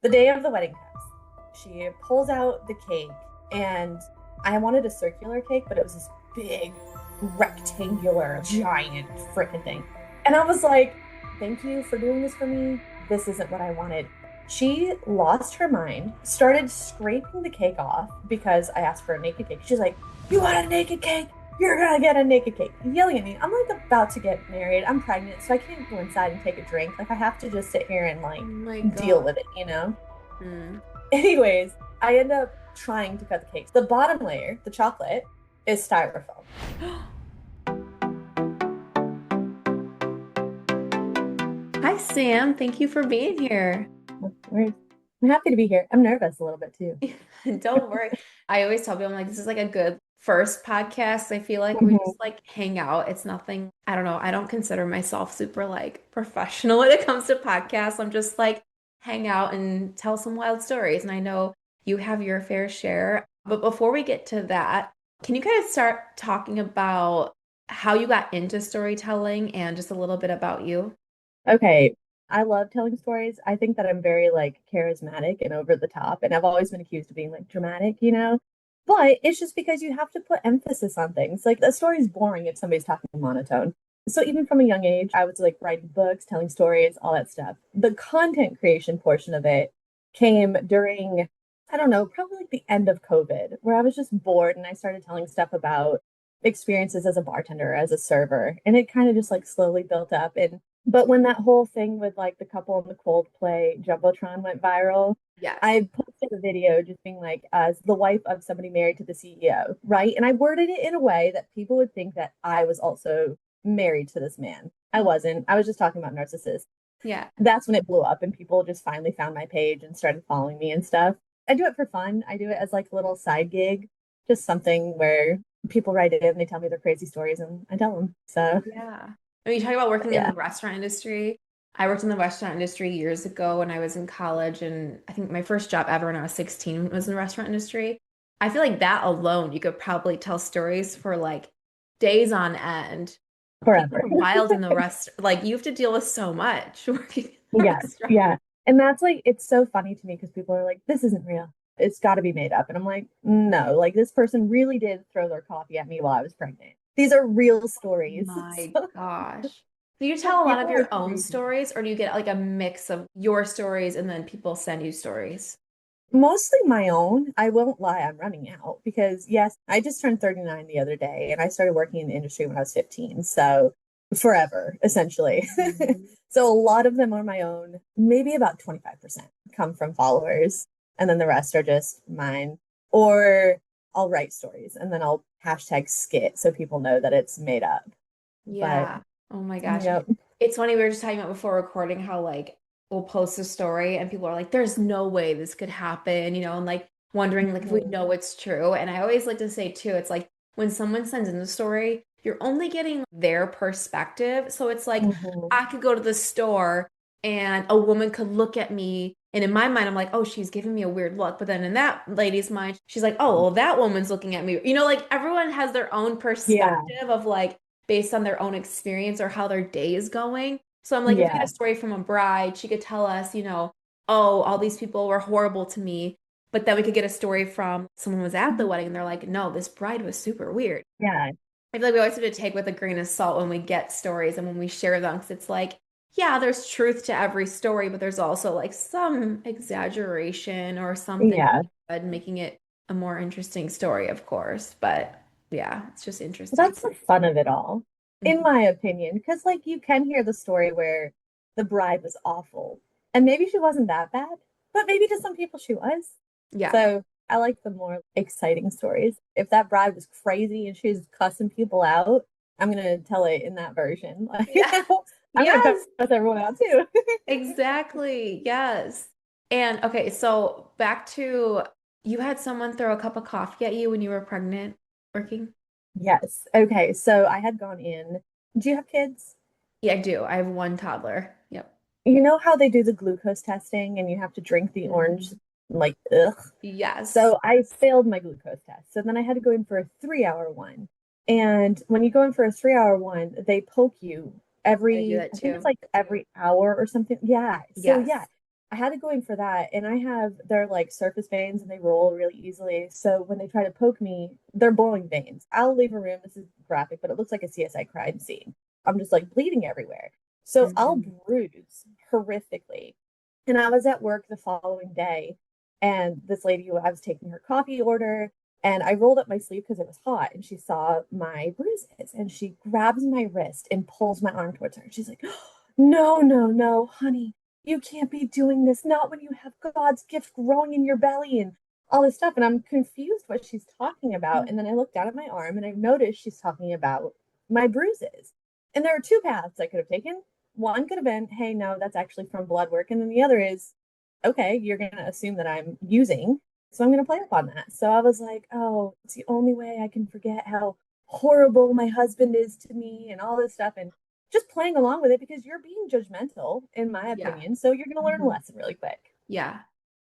The day of the wedding comes, she pulls out the cake, and I wanted a circular cake, but it was this big, rectangular, giant freaking thing. And I was like, thank you for doing this for me. This isn't what I wanted. She lost her mind, started scraping the cake off because I asked for a naked cake. She's like, you want a naked cake? You're gonna get a naked cake. Yelling at me. I'm like about to get married. I'm pregnant, so I can't go inside and take a drink. Like I have to just sit here and Oh like my deal God. with it. Mm. Anyways, I end up trying to cut the cake. The bottom layer, the chocolate, is styrofoam. Hi, Sam. Thank you for being here. I'm happy to be here. I'm nervous a little bit too. Don't worry. I always tell people, I'm like, this is like a good first podcast. I feel like we Mhm. just like hang out. It's nothing, I don't know. I don't consider myself super like professional when it comes to podcasts. I'm just like hang out and tell some wild stories. And I know you have your fair share. But before we get to that, can you kind of start talking about how you got into storytelling and just a little bit about you? Okay. I love telling stories. I think that I'm very like charismatic and over the top, and I've always been accused of being like dramatic. But it's just because you have to put emphasis on things. Like a story's boring if somebody's talking monotone. So even from a young age, I was like writing books, telling stories, all that stuff. The content creation portion of it came during, I don't know, probably like the end of COVID, where I was just bored and I started telling stuff about experiences as a bartender, as a server, and it kind of just like slowly built up. And but when that whole thing with like the couple on the Coldplay Jumbotron went viral, Yes. I posted a video just being like, as the wife of somebody married to the CEO, right? And I worded it in a way that people would think that I was also married to this man. I wasn't. I was just talking about narcissists. Yeah. That's when it blew up and people just finally found my page and started following me and stuff. I do it for fun. I do it as like a little side gig, just something where people write it in, they tell me their crazy stories and I tell them. So, Yeah. I mean, you talk about working in yeah. the restaurant industry. I worked in the restaurant industry years ago when I was in college, and I think my first job ever when I was 16 was in the restaurant industry. I feel like that alone, you could probably tell stories for like days on end. People Forever. are wild in the rest. Like you have to deal with so much working in the Yeah, restaurant. yeah. And that's like, it's so funny to me because people are like, this isn't real. It's got to be made up. And I'm like, no, like this person really did throw their coffee at me while I was pregnant. These are real stories. My So gosh. Do you tell a lot of people are your own crazy. stories, or do you get like a mix of your stories and then people send you stories? Mostly my own. I won't lie, I'm running out because, yes, I just turned 39 the other day and I started working in the industry when I was 15. So, forever, essentially. Mhm. So, a lot of them are my own. Maybe about 25% come from followers, and then the rest are just mine. Or I'll write stories and then I'll hashtag skit so people know that it's made up. But, Yeah. Oh my gosh. yep. It's funny, we were just talking about before recording how like we'll post a story and people are like, there's no way this could happen, and like wondering like if we Mhm. know it's true. And I always like to say too, it's like when someone sends in the story, you're only getting their perspective. So it's like Mhm. I could go to the store and a woman could look at me. And in my mind, I'm like, oh, she's giving me a weird look. But then in that lady's mind, she's like, oh, well, that woman's looking at me. Like everyone has their own Yeah. perspective of like, based on their own experience or how their day is going. So I'm like, if we get a Yeah. story from a bride, she could tell us, oh, all these people were horrible to me. But then we could get a story from someone who was at the wedding and they're like, no, this bride was super weird. Yeah. I feel like we always have to take with a grain of salt when we get stories and when we share them because it's like, yeah, there's truth to every story, but there's also like some exaggeration or something Yeah. making it a more interesting story, of course. But yeah, it's just Well, interesting. that's the fun of it all, in Mhm. my opinion, because like you can hear the story where the bride was awful, and maybe she wasn't that bad, but maybe to some people she was. Yeah. So I like the more exciting stories. If that bride was crazy and she's cussing people out, I'm gonna tell it in that version. Like Yeah. I'm gonna Yes, cuss everyone out too. exactly. Yes. And okay, so back to you had someone throw a cup of coffee at you when you were pregnant working? Yes. Okay. So I had gone in. Do you have kids? Yeah, I do. I have one toddler. Yep. You know how they do the glucose testing and you have to drink the orange, Mhm. like, ugh. Yes. So I failed my glucose test. So then I had to go in for a 3 hour one. And when you go in for a 3 hour one, they poke you I do every, that I think it's too. like every hour or something. Yeah. So yeah, Yes. I had to go in for that. And they're like surface veins and they roll really easily. So when they try to poke me, they're blowing veins. I'll leave a room. This is graphic, but it looks like a CSI crime scene. I'm just like bleeding everywhere. So I'll Mhm. bruise horrifically. And I was at work the following day, and this lady who I was taking her coffee order, and I rolled up my sleeve because it was hot, and she saw my bruises, and she grabs my wrist and pulls my arm towards her. And she's like, "No, no, no, honey, you can't be doing this. Not when you have God's gift growing in your belly and all this stuff." And I'm confused what she's talking about. And then I look down at my arm and I notice she's talking about my bruises. And there are two paths I could have taken. One could have been, hey, no, that's actually from blood work. And then the other is, okay, you're going to assume that I'm using. So I'm going to play up on that. So I was like, oh, it's the only way I can forget how horrible my husband is to me and all this stuff. And just playing along with it because you're being judgmental, in my Yeah. opinion. So you're going to learn a Mhm. lesson really quick. Yeah.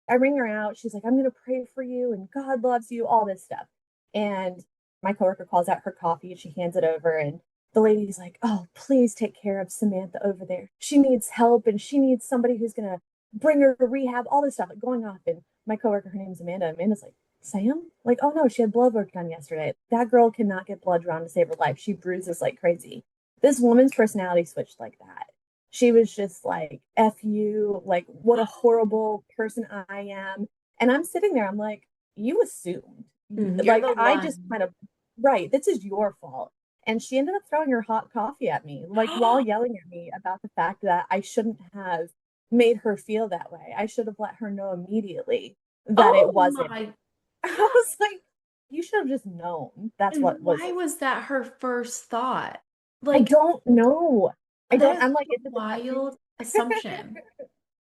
I bring her out. She's like, I'm going to pray for you and God loves you, all this stuff. And my coworker calls out her coffee and she hands it over. And the lady's like, oh, please take care of Samantha over there. She needs help and she needs somebody who's going to bring her to rehab, all this stuff, like going off. And my coworker, her name's Amanda. Amanda's like, Sam? Like, oh no, she had blood work done yesterday. That girl cannot get blood drawn to save her life. She bruises like crazy. This woman's personality switched like that. She was just like, F you, like, what a horrible person I am. And I'm sitting there, I'm like, you assumed. You're Like, the I just one. kind of, right, this is your fault. And she ended up throwing her hot coffee at me, like, while yelling at me about the fact that I shouldn't have made her feel that way. I should have let her know immediately that it Oh wasn't. my. I was like, you should have just known that's And what was. why was that her first thought? I Like, don't know. I that don't, is I'm like, a is it the touching? wild assumption.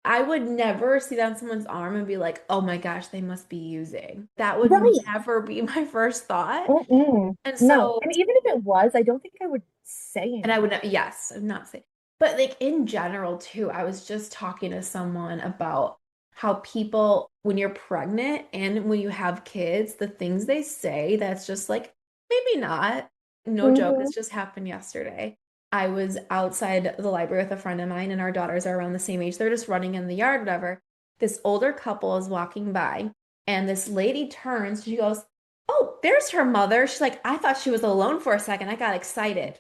I would never see that on someone's arm and be like, oh my gosh, they must be using. That would Right. never be my first thought. Mm-mm. And No. so, And even if it was, I don't think I would say and I would anything. not, yes, I'm not saying, but like in general too, I was just talking to someone about how people, when you're pregnant and when you have kids, the things they say that's just like, maybe not. No joke, Mm-hmm. this just happened yesterday. I was outside the library with a friend of mine, and our daughters are around the same age. They're just running in the yard, whatever. This older couple is walking by, and this lady turns, she goes, oh, there's her mother. She's like, I thought she was alone for a second. I got excited.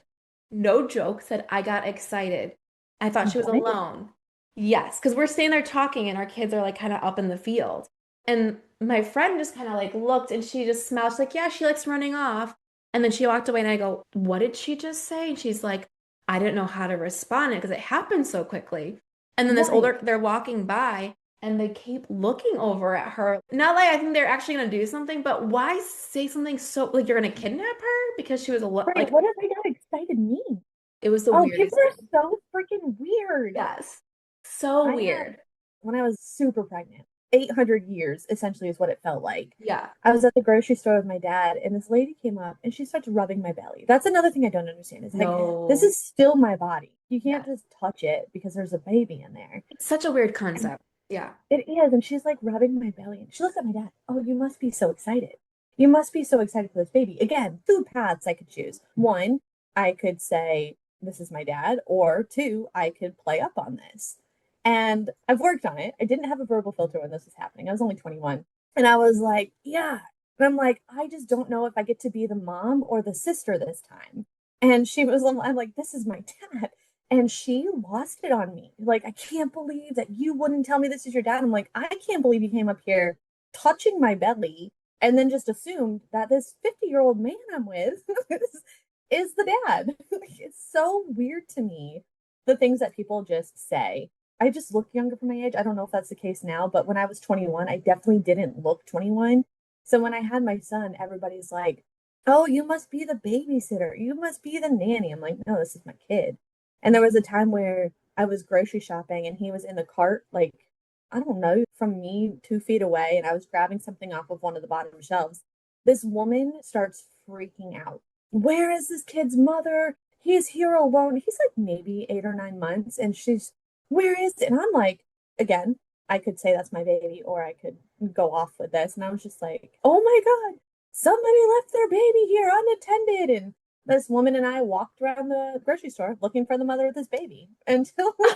No joke, said I got excited. I thought she was What? alone. Yes, because we're staying there talking and our kids are like kind of up in the field. And my friend just kind of like looked and she just smiled. She's like, yeah, she likes running off. And then she walked away and I go, what did she just say? And she's like, I didn't know how to respond because it happened so quickly. And then this Right. older, they're walking by and they keep looking over at her. Not like I think they're actually gonna do something, but why say something so like you're gonna kidnap her because she was a Right. like What if I got excited mean? it was the Oh, people weirdest are thing. so freaking weird. Yes. So I had, weird. when I was super pregnant, 800 years essentially is what it felt like. Yeah. I was at the grocery store with my dad, and this lady came up and she starts rubbing my belly. That's another thing I don't understand is like, this No. is still my body. You can't Yeah. just touch it because there's a baby in there. It's such a weird And concept. Yeah. it is. And she's like rubbing my belly. And she looks at my dad. Oh, you must be so excited. You must be so excited for this baby. Again, two paths I could choose. One, I could say, this is my dad. Or two, I could play up on this. And I've worked on it. I didn't have a verbal filter when this was happening. I was only 21. And I was like, yeah. And I'm like, I just don't know if I get to be the mom or the sister this time. And she was, I'm like, this is my dad. And she lost it on me. Like, I can't believe that you wouldn't tell me this is your dad. I'm like, I can't believe you came up here touching my belly and then just assumed that this 50-year-old man I'm with is the dad. It's so weird to me, the things that people just say. I just look younger for my age. I don't know if that's the case now, but when I was 21, I definitely didn't look 21. So when I had my son, everybody's like, oh, you must be the babysitter. You must be the nanny. I'm like, no, this is my kid. And there was a time where I was grocery shopping and he was in the cart, like, I don't know, from me 2 feet away, and I was grabbing something off of one of the bottom shelves. This woman starts freaking out. Where is this kid's mother? He's here alone. He's like maybe 8 or 9 months. And she's, where is it? And I'm like, again, I could say that's my baby, or I could go off with this. And I was just like, oh my God, somebody left their baby here unattended. And this woman and I walked around the grocery store looking for the mother of this baby until we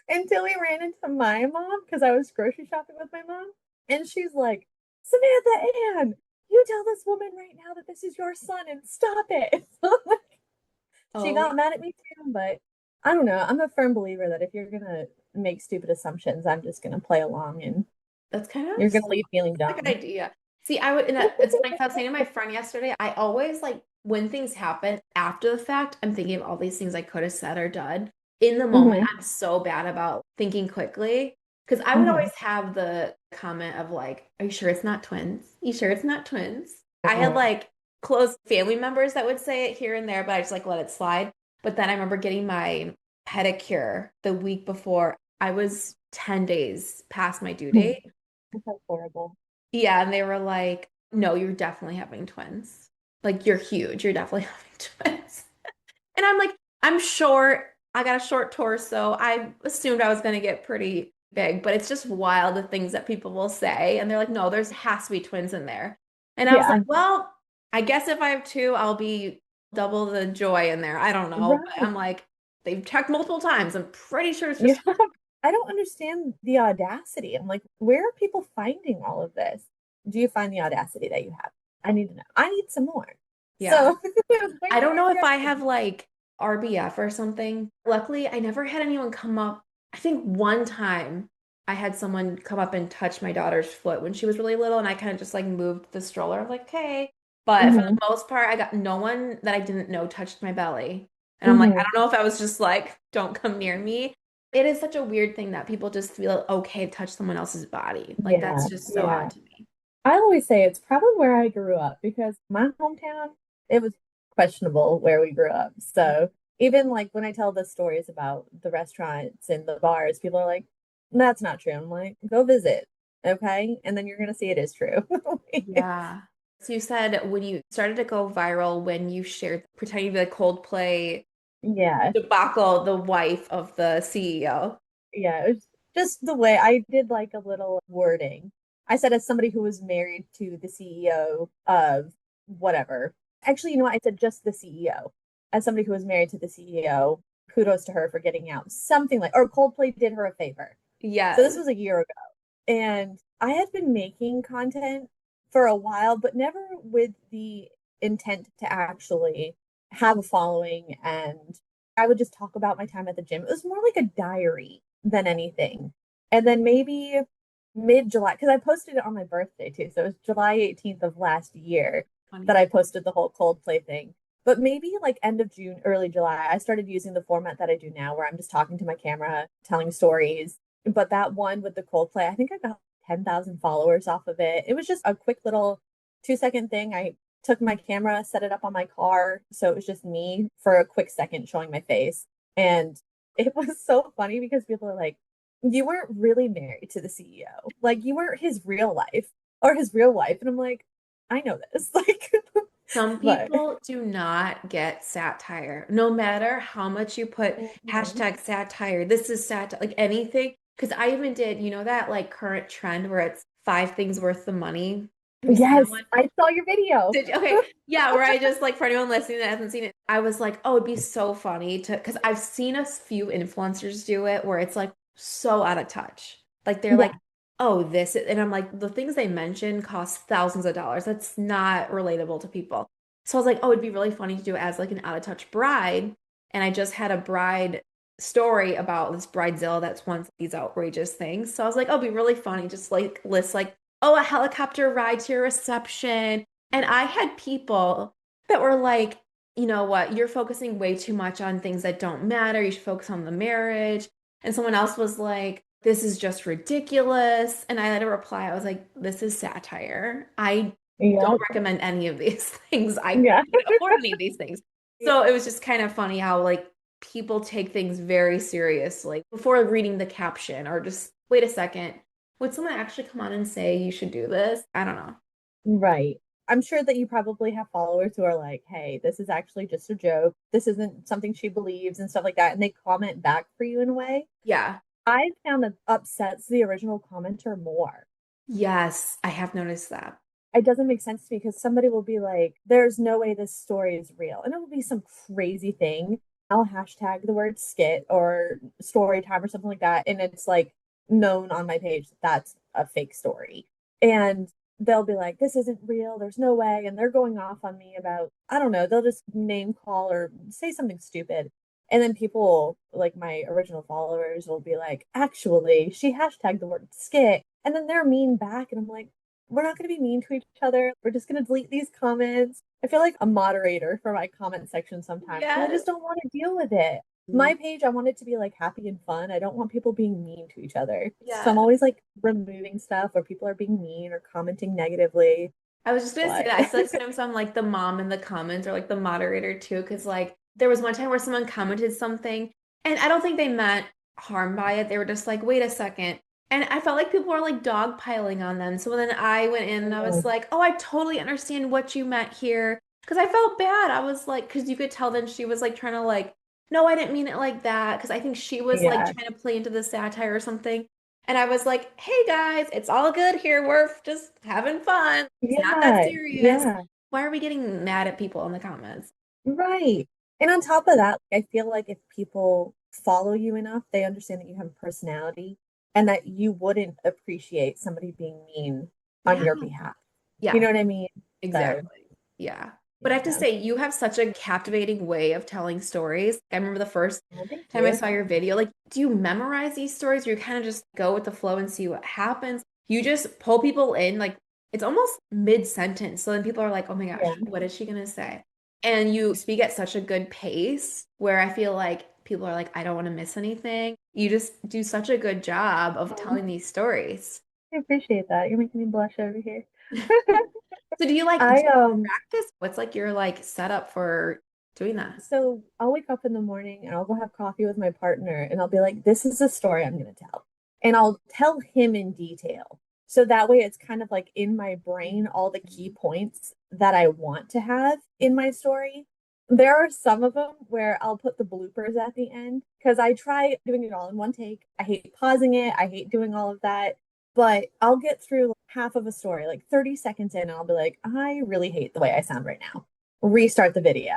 until we ran into my mom because I was grocery shopping with my mom. And she's like, Samantha Ann, you tell this woman right now that this is your son and stop it. She Oh, got mad at me too, but I don't know. I'm a firm believer that if you're gonna make stupid assumptions, I'm just gonna play along and that's kind of you're gonna leave feeling a good dumb. idea. See, I would, and it's funny 'cause I was saying to my friend yesterday, I always like when things happen after the fact, I'm thinking of all these things I could have said or done. In the moment, Hmm. I'm so bad about thinking quickly because I would Hmm. always have the comment of like, "Are you sure it's not twins? You sure it's not twins?" I had Oh, like close family members that would say it here and there, but I just like let it slide. But then I remember getting my pedicure the week before. I was 10 days past my due date. that's horrible. Yeah, and they were like, no, you're definitely having twins. Like, you're huge. You're definitely having twins. And I'm like, I'm short. I got a short torso. I assumed I was going to get pretty big, but it's just wild the things that people will say. And they're like, no, there's has to be twins in there. And I was like, Yeah, well, I guess if I have two, I'll be double the joy in there. I don't know. But right. I'm like, they've checked multiple times. I'm pretty sure it's Yeah. just, I don't understand the audacity. I'm like, where are people finding all of this? Do you find the audacity that you have? I need to know. I need some more. yeah. So, I where don't are know you if I guys? have like RBF or something. Luckily, I never had anyone come up. I think one time I had someone come up and touch my daughter's foot when she was really little, and I kind of just like moved the stroller. I was like, okay. But for the Hmm. most part, I got no one that I didn't know touched my belly. And I'm like, I Hmm. don't know if I was just like, don't come near me. It is such a weird thing that people just feel okay to touch someone else's body. Like Yeah, that's just so yeah. odd to me. I always say it's probably where I grew up because my hometown, it was questionable where we grew up. So even like when I tell the stories about the restaurants and the bars, people are like, that's not true. I'm like, go visit. Okay. And then you're going to see it is true. Yeah. So you said when you started to go viral when you shared pretending to be the Coldplay Yeah. debacle, the wife of the CEO. Yeah. It was just the way I did like a little wording. I said, as somebody who was married to the CEO of whatever. Actually, you know what? I said just the CEO. As somebody who was married to the CEO, kudos to her for getting out. Something like, or Coldplay did her a favor. So this Yes. was a year ago. And I had been making content for a while, but never with the intent to actually have a following. And I would just talk about my time at the gym. It was more like a diary than anything. And then maybe mid-July, because I posted it on my birthday too. So it was July 18th of last year that Funny. I posted the whole Coldplay thing. But maybe like end of June, early July, I started using the format that I do now, where I'm just talking to my camera, telling stories. But that one with the Coldplay, I think I got 10,000 followers off of it. It was just a quick little 2 second thing. I took my camera, set it up on my car. So it was just me for a quick second showing my face. And it was so funny because people are like, you weren't really married to the CEO. Like you weren't his real life or his real wife. And I'm like, I know this. Like, Some but people do not get satire, no matter how much you put mhm. hashtag satire. This is satire, like anything. Because I even did, that like current trend where it's five things worth the money. Have you seen that Yes, one? I saw your video. Did you? Okay. Yeah, where I just like for anyone listening that hasn't seen it, I was like, oh, it'd be so funny to because I've seen a few influencers do it where it's like so out of touch. Like they're like, Yeah. oh, and I'm like, the things they mention cost thousands of dollars. That's not relatable to people. So I was like, oh, it'd be really funny to do it as like an out of touch bride. And I just had a bride story about this bridezilla that's once these outrageous things. So I was like, oh, it'd be really funny, just like list like, oh, a helicopter ride to your reception and I had people that were like, you know what, you're focusing way too much on things that don't matter. You should focus on the marriage. And someone else was like, this is just ridiculous. And I had a reply. I was like, this is satire. I don't Yep. recommend any of these things. I Yeah. can't afford any of these things. Yeah. So it was just kind of funny how like people take things very seriously before reading the caption or just wait a second. Would someone actually come on and say you should do this? I don't know. Right. I'm sure that you probably have followers who are like, hey, this is actually just a joke. This isn't something she believes and stuff like that. And they comment back for you in a way. Yeah. I found that upsets the original commenter more. Yes, I have noticed that. It doesn't make sense to me because somebody will be like, there's no way this story is real. And it will be some crazy thing. I'll hashtag the word skit or story time or something like that. And it's like known on my page that that's a fake story. And they'll be like, this isn't real. There's no way. And they're going off on me about, I don't know, they'll just name call or say something stupid. And then people, like my original followers, will be like, actually, she hashtagged the word skit. And then they're mean back. And I'm like, we're not going to be mean to each other. We're just going to delete these comments. I feel like a moderator for my comment section sometimes because I Yes. just don't want to deal with it. My page, I want it to be like happy and fun. I don't want people being mean to each other. So I'm Yes. always like removing stuff where people are being mean or commenting negatively. I was just gonna say But that. I feel like sometimes I'm like the mom in the comments or like the moderator too, because like there was one time where someone commented something and I don't think they meant harm by it. They were just like, wait a second. And I felt like people were like dogpiling on them. So then I went in and I was like, oh, I totally understand what you meant here. Because I felt bad. I was like, because you could tell then she was like trying to like, no, I didn't mean it like that. Because I think she was like yeah, trying to play into the satire or something. And I was like, hey guys, it's all good here. We're just having fun. It's not that yeah, serious. yeah, Why are we getting mad at people in the comments? right. And on top of that, I feel like if people follow you enough, they understand that you have a personality and that you wouldn't appreciate somebody being mean on Yeah. your behalf. You Yeah, know what I mean? So, exactly. Yeah. But I have to yeah. say, you have such a captivating way of telling stories. I remember the first Well, thank time I you. saw your video, like, do you memorize these stories or you kind of just go with the flow and see what happens? You just pull people in, like, it's almost mid-sentence. So then people are like, oh my gosh, Yeah. what is she gonna say? And you speak at such a good pace where I feel like people are like, I don't want to miss anything. You just do such a good job of telling these stories. I appreciate that. You're making me blush over here. So do you like do I you practice? What's like your like setup for doing that? So I'll wake up in the morning and I'll go have coffee with my partner and I'll be like, this is a story I'm going to tell. And I'll tell him in detail. So that way it's kind of like in my brain, all the key points that I want to have in my story. There are some of them where I'll put the bloopers at the end because I try doing it all in one take. I hate pausing it. I hate doing all of that. But I'll get through like half of a story, like 30 seconds in, and I'll be like, I really hate the way I sound right now. Restart the video,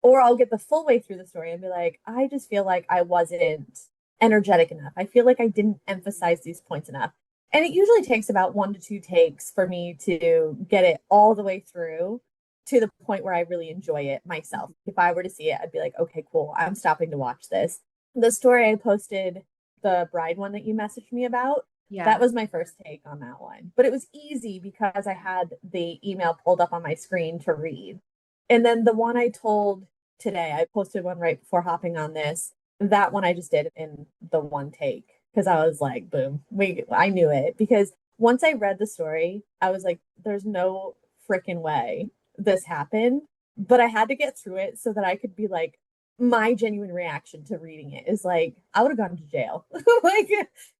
or I'll get the full way through the story and be like, I just feel like I wasn't energetic enough. I feel like I didn't emphasize these points enough. And it usually takes about 1 to 2 takes for me to get it all the way through to the point where I really enjoy it myself. If I were to see it, I'd be like, okay, cool. I'm stopping to watch this. The story I posted, the bride one that you messaged me about, that Yeah. was my first take on that one. But it was easy because I had the email pulled up on my screen to read. And then the one I told today, I posted one right before hopping on this. That one I just did in the one take because I was like, boom, I knew it. Because once I read the story, I was like, there's no freaking way this happened. But I had to get through it so that I could be like, my genuine reaction to reading it is like, I would have gone to jail. Like,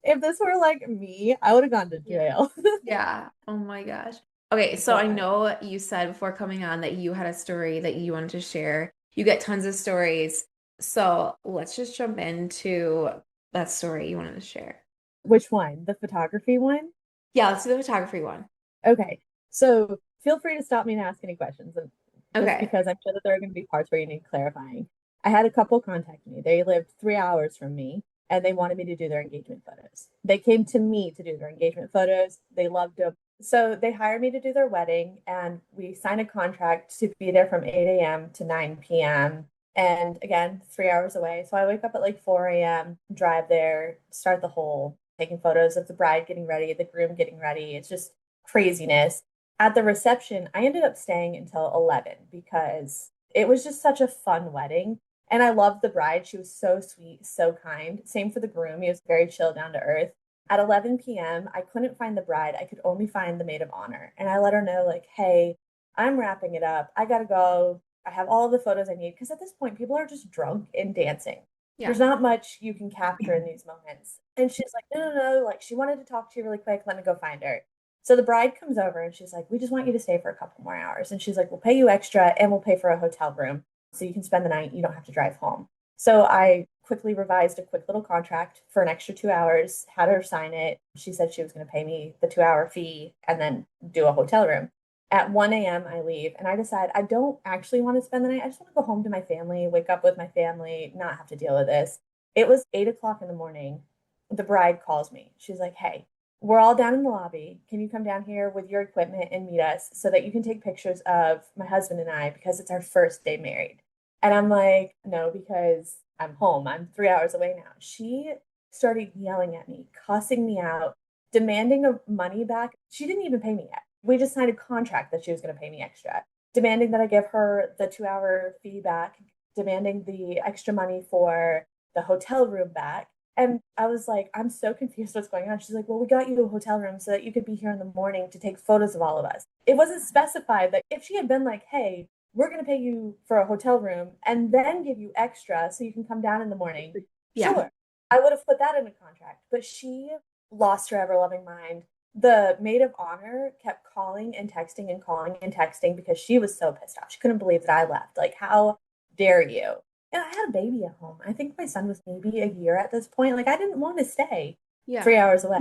if this were like me, I would have gone to Yeah. jail. Yeah. Oh my gosh. Okay, so I But know you said before coming on that you had a story that you wanted to share. You get tons of stories. So let's just jump into that story you wanted to share. which one? The photography one? Yeah, let's do the photography one. Okay. So feel free to stop me and ask any questions. And just Okay. because I'm sure that there are going to be parts where you need clarifying. I had a couple contact me. They lived 3 hours from me and they wanted me to do their engagement photos. They came to me to do their engagement photos. They loved them. So they hired me to do their wedding and we signed a contract to be there from 8 a.m. to 9 p.m. And again, 3 hours away. So I wake up at like 4 a.m., drive there, start the whole taking photos of the bride getting ready, the groom getting ready. It's just craziness. At the reception, I ended up staying until 11 because it was just such a fun wedding. And I loved the bride. She was so sweet, so kind. Same for the groom. He was very chill, down to earth. At 11 p.m., I couldn't find the bride. I could only find the maid of honor. And I let her know, like, hey, I'm wrapping it up. I got to go. I have all of the photos I need. Because at this point, people are just drunk and dancing. Yeah. There's not much you can capture in these moments. And she's like, no, no, no. Like, she wanted to talk to you really quick. Let me go find her. So the bride comes over and she's like, we just want you to stay for a couple more hours. And she's like, we'll pay you extra and we'll pay for a hotel room so you can spend the night. You don't have to drive home. So I quickly revised a quick little contract for an extra 2 hours, had her sign it. She said she was going to pay me the 2 hour fee and then do a hotel room. At 1 a.m., I leave and I decide I don't actually want to spend the night. I just want to go home to my family, wake up with my family, not have to deal with this. It was 8 o'clock in the morning. The bride calls me. She's like, hey, we're all down in the lobby. Can you come down here with your equipment and meet us so that you can take pictures of my husband and I because it's our first day married? And I'm like, no, because I'm home. I'm 3 hours away now. She started yelling at me, cussing me out, demanding money back. She didn't even pay me yet. We just signed a contract that she was going to pay me extra, demanding that I give her the 2 hour fee back, demanding the extra money for the hotel room back. And I was like, I'm so confused what's going on. She's like, well, we got you a hotel room so that you could be here in the morning to take photos of all of us. It wasn't specified that if she had been like, hey, we're going to pay you for a hotel room and then give you extra so you can come down in the morning, Yeah. sure, I would have put that in a contract. But she lost her ever loving mind. The maid of honor kept calling and texting and calling and texting because she was so pissed off. She couldn't believe that I left. Like, how dare you? And I had a baby at home. I think my son was maybe a year at this point. Like, I didn't want to stay Yeah. 3 hours away.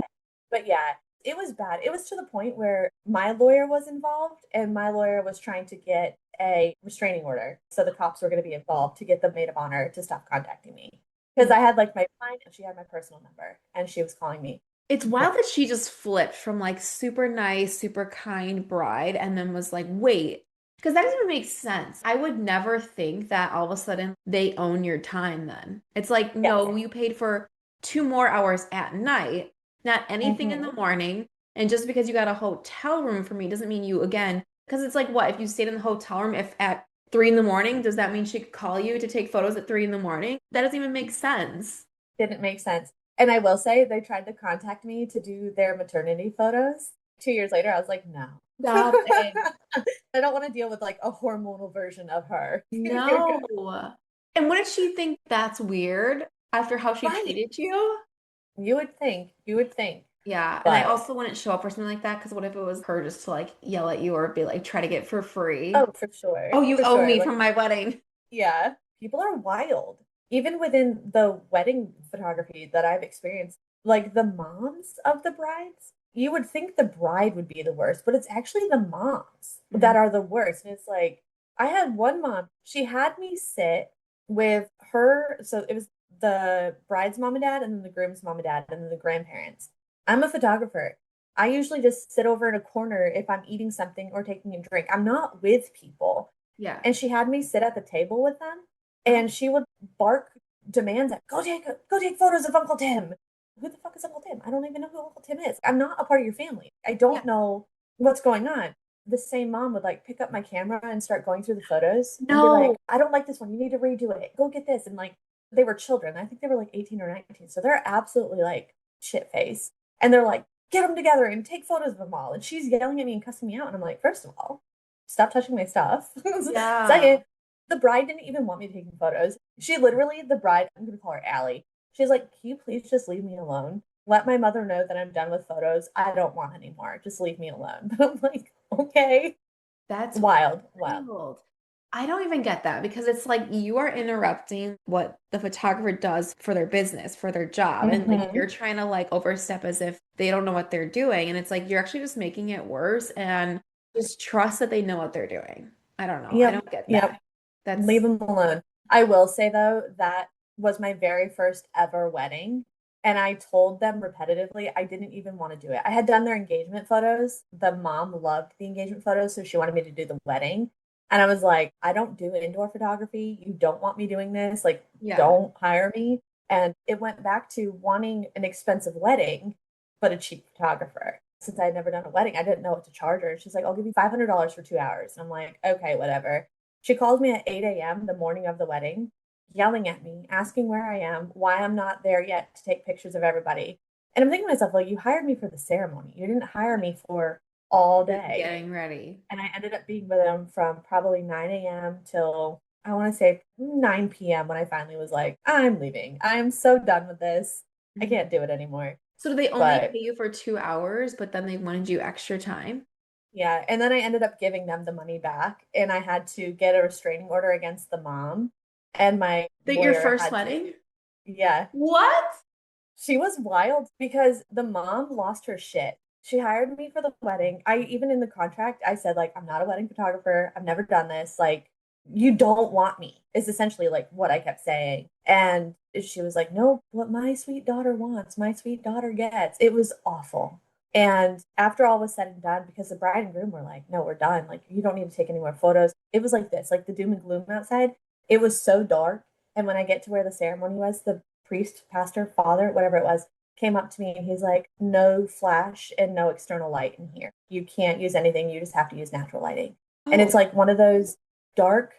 But yeah, it was bad. It was to the point where my lawyer was involved and my lawyer was trying to get a restraining order. So the cops were going to be involved to get the maid of honor to stop contacting me. Because I had like my line and she had my personal number and she was calling me. It's Yeah. wild that she just flipped from like super nice, super kind bride and then was like, wait, because that doesn't even make sense. I would never think that all of a sudden they own your time then. It's like, Yes. no, you paid for 2 more hours at night, not anything in the Mm-hmm. morning. And just because you got a hotel room for me doesn't mean you, again, because it's like, what, if you stayed in the hotel room, if at 3 in the morning, does that mean she could call you to take photos at 3 in the morning? That doesn't even make sense. Didn't make sense. And I will say they tried to contact me to do their maternity photos. 2 years later, I was like, no. Stop it. I don't want to deal with like a hormonal version of her. You're good. No. And wouldn't she think that's weird after how she Right. treated you? You would think. You would think. Yeah. And I But also wouldn't show up for something like that because what if it was her just to like yell at you or be like try to get for free? oh, for sure. Oh, you For owe sure. me Like, from my wedding. yeah, people are wild. Even within the wedding photography that I've experienced, like the moms of the brides, you would think the bride would be the worst, but it's actually the moms Mhm. that are the worst. And it's like, I had one mom, she had me sit with her. So it was the bride's mom and dad, and then the groom's mom and dad, and then the grandparents. I'm a photographer. I usually just sit over in a corner if I'm eating something or taking a drink. I'm not with people. Yeah. And she had me sit at the table with them Oh, and she would bark demands at go take photos of Uncle Tim. Who the fuck is Uncle Tim? I don't even know who Uncle Tim is. I'm not a part of your family. I yeah. don't know what's going on. The same mom would like pick up my camera and start going through the photos and be No. like, I don't like this one. You need to redo it. Go get this. And like they were children. I think they were like 18 or 19. So they're absolutely like shit face. And they're like, get them together and take photos of them all. And she's yelling at me and cussing me out. And I'm like, first of all, stop touching my stuff. Yeah. Second, the bride didn't even want me taking photos. She literally, the bride, I'm going to call her Allie. She's like, can you please just leave me alone? Let my mother know that I'm done with photos. I don't want any more. Just leave me alone. But I'm like, okay. That's Wild, wild. wild. I don't even get that because it's like you are interrupting what the photographer does for their business, for their job. And like Mm-hmm. you're trying to like overstep as if they don't know what they're doing. And it's like you're actually just making it worse and just trust that they know what they're doing. I don't know. I Yep. don't get Yep. that. That's Leave them alone. I will say though, that was my very first ever wedding. And I told them repetitively I didn't even want to do it. I had done their engagement photos. The mom loved the engagement photos, so she wanted me to do the wedding. And I was like, I don't do indoor photography. You don't want me doing this. Like, yeah. don't hire me. And it went back to wanting an expensive wedding, but a cheap photographer. Since I had never done a wedding, I didn't know what to charge her. She's like, I'll give you $500 for 2 hours. And I'm like, okay, whatever. She calls me at 8 a.m. the morning of the wedding, yelling at me, asking where I am, why I'm not there yet to take pictures of everybody. And I'm thinking to myself, like, you hired me for the ceremony. You didn't hire me for all day. Getting ready. And I ended up being with them from probably 9 a.m. till I want to say 9 p.m. when I finally was like, I'm leaving. I am so done with this. I Mhm. can't do it anymore. So do they only But pay you for 2 hours, but then they wanted you extra time? yeah, and then I ended up giving them the money back, and I had to get a restraining order against the mom, and my That your lawyer first had to, wedding? yeah, What? she was wild because the mom lost her shit. She hired me for the wedding. I even in the contract, I said like, I'm not a wedding photographer. I've never done this. Like, you don't want me is essentially like what I kept saying. And she was like, no, what my sweet daughter wants, my sweet daughter gets. It was awful. And after all was said and done, because the bride and groom were like, no, we're done. Like, you don't need to take any more photos. It was like this, like the doom and gloom outside. It was so dark. And when I get to where the ceremony was, the priest, pastor, father, whatever it was, came up to me and he's like, no flash and no external light in here. You can't use anything. You just have to use natural lighting. And Oh, it's like one of those dark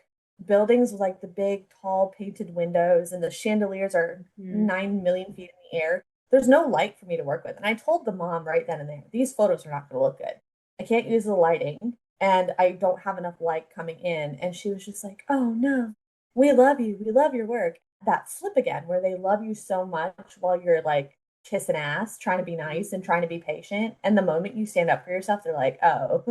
buildings with like the big, tall, painted windows, and the chandeliers are mhm. 9 million feet in the air. There's no light for me to work with. And I told the mom right then and there, these photos are not going to look good. I can't use the lighting and I don't have enough light coming in. And she was just like, oh no, we love you. We love your work. That flip again, where they love you so much while you're like kissing ass, trying to be nice and trying to be patient. And the moment you stand up for yourself, they're like, oh,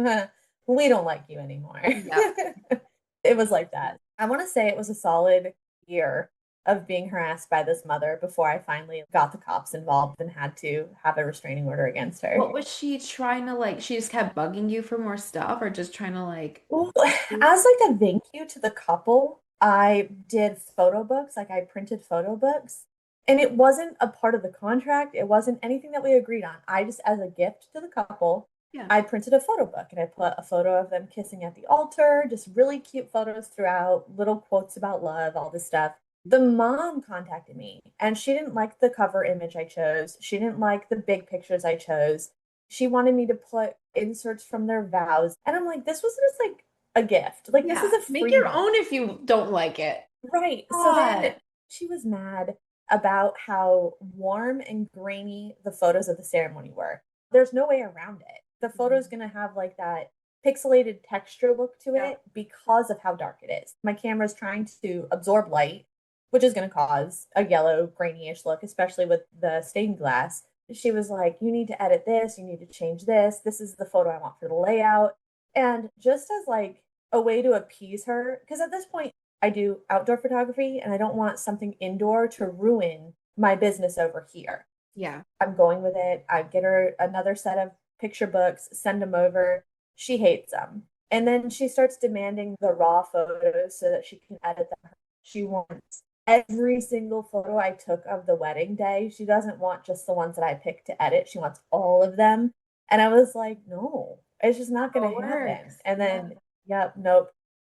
we don't like you anymore. Yep. It was like that. I want to say it was a solid year of being harassed by this mother before I finally got the cops involved and had to have a restraining order against her. What was she trying to like? She just kept bugging you for more stuff or just trying to like, Well, as like a thank you to the couple, I did photo books, like I printed photo books. And it wasn't a part of the contract. It wasn't anything that we agreed on. I just, as a gift to the couple, yeah. I printed a photo book and I put a photo of them kissing at the altar, just really cute photos throughout, little quotes about love, all this stuff. The mom contacted me and she didn't like the cover image I chose. She didn't like the big pictures I chose. She wanted me to put inserts from their vows. And I'm like, this was just like a gift. Like, this is Yeah. a Make your freebie. own if you don't like it. Right. So then God. she was mad about how warm and grainy the photos of the ceremony were. There's no way around it. The photo's Mhm. going to have like that pixelated texture look to Yeah. it because of how dark it is. My camera's trying to absorb light, which is going to cause a yellow, grainy-ish look, especially with the stained glass. She was like, you need to edit this, you need to change this. This is the photo I want for the layout. And just as like a way to appease her, because at this point, I do outdoor photography and I don't want something indoor to ruin my business over here. Yeah. I'm going with it. I get her another set of picture books, send them over. She hates them. And then she starts demanding the raw photos so that she can edit them. She wants every single photo I took of the wedding day. She doesn't want just the ones that I picked to edit. She wants all of them. And I was like, no, it's just not Oh, going it to happen. works. And Yeah. then, yep, nope.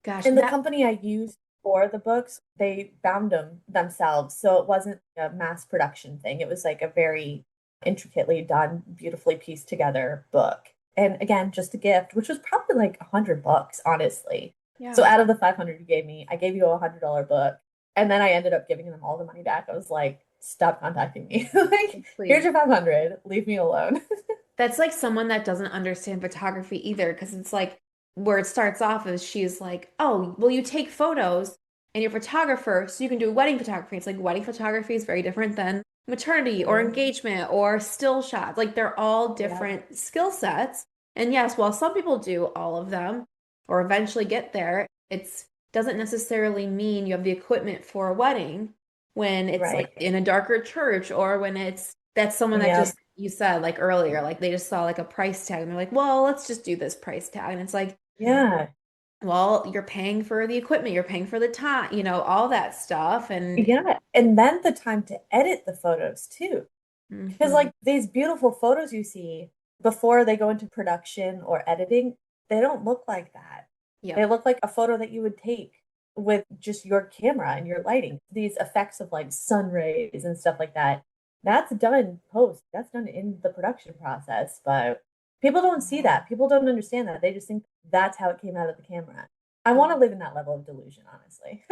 Gosh, And the that, company I used for the books, they bound them themselves. So it wasn't a mass production thing. It was like a very intricately done, beautifully pieced together book. And again, just a gift, which was probably like 100 bucks, honestly. So yeah. out of the 500 you gave me, I gave you $100 book. And then I ended up giving them all the money back. I was like, stop contacting me. Like, here's Please. your 500. Leave me alone. That's like someone that doesn't understand photography either, because it's like where it starts off is she's like, oh, well, you take photos and you're a photographer, so you can do wedding photography. It's like wedding photography is very different than maternity or Yeah. engagement or still shots. Like they're all Yeah. different skill sets. And yes, while some people do all of them or eventually get there, it's doesn't necessarily mean you have the equipment for a wedding when it's like Right. in a darker church or when it's that's someone that Yep. just you said like earlier, like they just saw like a price tag and they're like, well, let's just do this price tag. And it's like, Yeah. well, you're paying for the equipment, you're paying for the time, all that stuff. And Yeah. And then the time to edit the photos too. Because, mhm, like, these beautiful photos you see before they go into production or editing, they don't look like that. They yep. look like a photo that you would take with just your camera and your lighting. These effects of like sun rays and stuff like that. That's done post, that's done in the production process. But people don't see that. People don't understand that. They just think that's how it came out of the camera. I want to live in that level of delusion, honestly.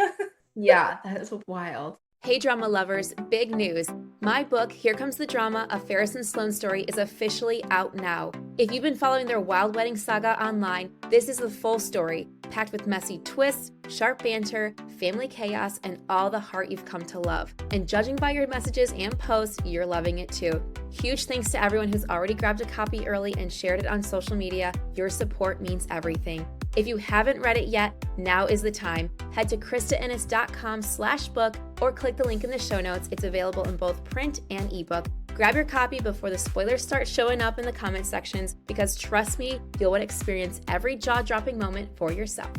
Yeah, that is wild. Hey, drama lovers, big news. My book, Here Comes the Drama, A Ferris and Sloane Story, is officially out now. If you've been following their wild wedding saga online, this is the full story, packed with messy twists, sharp banter, family chaos, and all the heart you've come to love. And judging by your messages and posts, you're loving it too. Huge thanks to everyone who's already grabbed a copy early and shared it on social media. Your support means everything. If you haven't read it yet, now is the time. Head to KristaEnnis.com/book or click the link in the show notes. It's available in both print and ebook. Grab your copy before the spoilers start showing up in the comment sections, because trust me, you'll want to experience every jaw-dropping moment for yourself.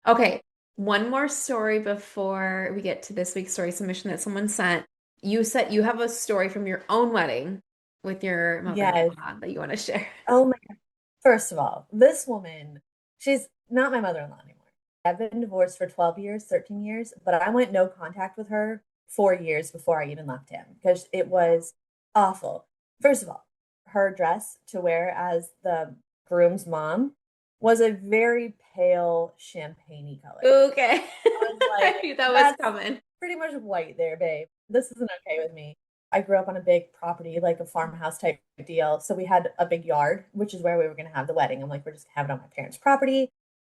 Okay, one more story before we get to this week's story submission that someone sent. You said you have a story from your own wedding with your Yes. mother-in-law that you want to share. Oh my God. First of all, this woman, she's not my mother-in-law anymore. I've been divorced for 12 years, 13 years, but I went no contact with her 4 years before I even left him because it was awful. First of all, her dress to wear as the groom's mom was a very pale champagne color. Okay. I was like, I knew that was that's coming. pretty much white there, babe. This isn't okay with me. I grew up on a big property, like a farmhouse type deal. So we had a big yard, which is where we were going to have the wedding. I'm like, we're just going to have it on my parents' property.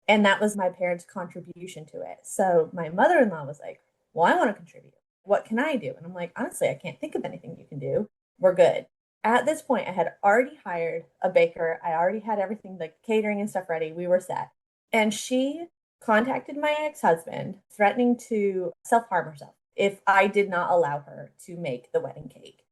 And that was my parents' contribution to it. So my mother-in-law was like, well, I want to contribute. What can I do? And I'm like, honestly, I can't think of anything you can do. We're good. At this point, I had already hired a baker. I already had everything, like catering and stuff ready. We were set. And she contacted my ex-husband, threatening to self-harm herself if I did not allow her to make the wedding cake.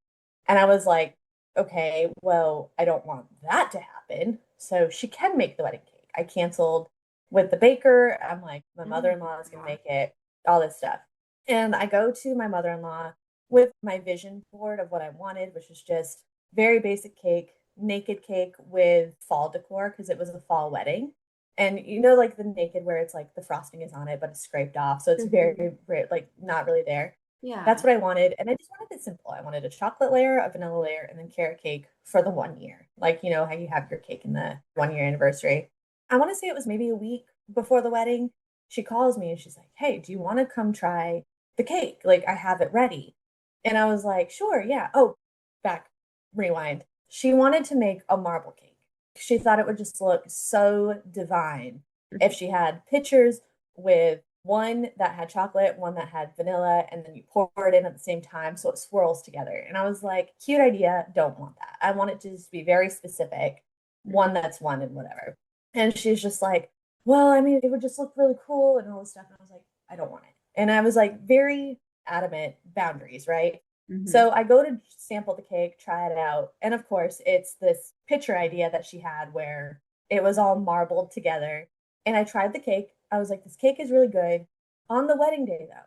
And I was like, okay, well, I don't want that to happen. So she can make the wedding cake. I canceled with the baker. I'm like, my mother-in-law is going to make it, all this stuff. And I go to my mother-in-law with my vision board of what I wanted, which is just very basic cake, naked cake with fall decor because it was a fall wedding. And you know, like the naked where it's like the frosting is on it, but it's scraped off. So it's very, very, like not really there. Yeah. That's what I wanted. And I just wanted it simple. I wanted a chocolate layer, a vanilla layer, and then carrot cake for the 1 year. Like, you know, how you have your cake in the 1 year anniversary. I want to say it was maybe a week before the wedding. She calls me and she's like, hey, do you want to come try the cake? Like, I have it ready. And I was like, sure, yeah. Oh, back, rewind. She wanted to make a marble cake. She thought it would just look so divine if she had pictures with one that had chocolate, one that had vanilla, and then you pour it in at the same time so it swirls together. And I was like, cute idea, don't want that. I want it to just be very specific, one that's one and whatever. And she's just like, well, I mean, it would just look really cool and all this stuff. And I was like, I don't want it. And I was like, very adamant boundaries, right? So I go to sample the cake, try it out. And of course, it's this picture idea that she had where it was all marbled together. And I tried the cake. I was like, this cake is really good. On the wedding day, though,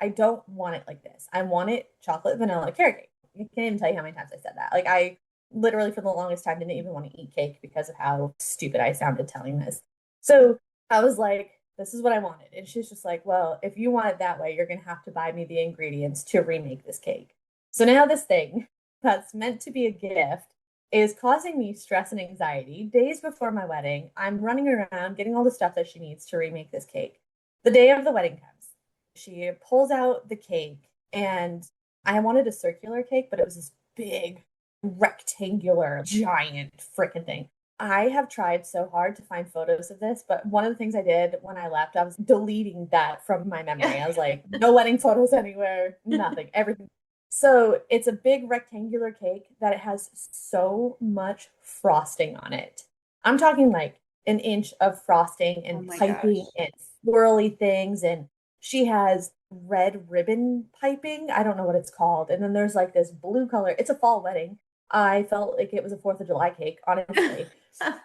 I don't want it like this. I want it chocolate, vanilla, carrot cake. I can't even tell you how many times I said that. Like, I literally, for the longest time, didn't even want to eat cake because of how stupid I sounded telling this. So I was like, this is what I wanted. And she's just like, well, if you want it that way, you're going to have to buy me the ingredients to remake this cake. So now this thing that's meant to be a gift is causing me stress and anxiety. Days before my wedding, I'm running around getting all the stuff that she needs to remake this cake. The day of the wedding comes. She pulls out the cake, and I wanted a circular cake, but it was this big, rectangular, giant freaking thing. I have tried so hard to find photos of this, but one of the things I did when I left, I was deleting that from my memory. I was like, no wedding photos anywhere, nothing, everything. So it's a big rectangular cake that it has so much frosting on it. I'm talking like an inch of frosting and piping and swirly things. And she has red ribbon piping. I don't know what it's called. And then there's like this blue color. It's a fall wedding. I felt like it was a 4th of July cake, honestly.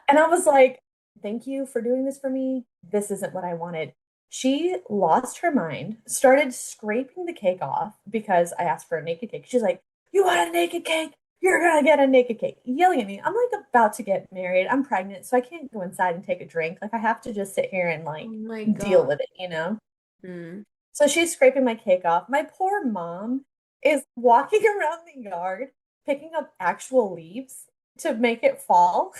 And I was like, thank you for doing this for me. This isn't what I wanted. She lost her mind, started scraping the cake off because I asked for a naked cake. She's like, you want a naked cake? You're gonna get a naked cake. Yelling at me. I'm like about to get married. I'm pregnant, so I can't go inside and take a drink. Like, I have to just sit here and like deal with it, you know? So she's scraping my cake off. My poor mom is walking around the yard picking up actual leaves to make it fall.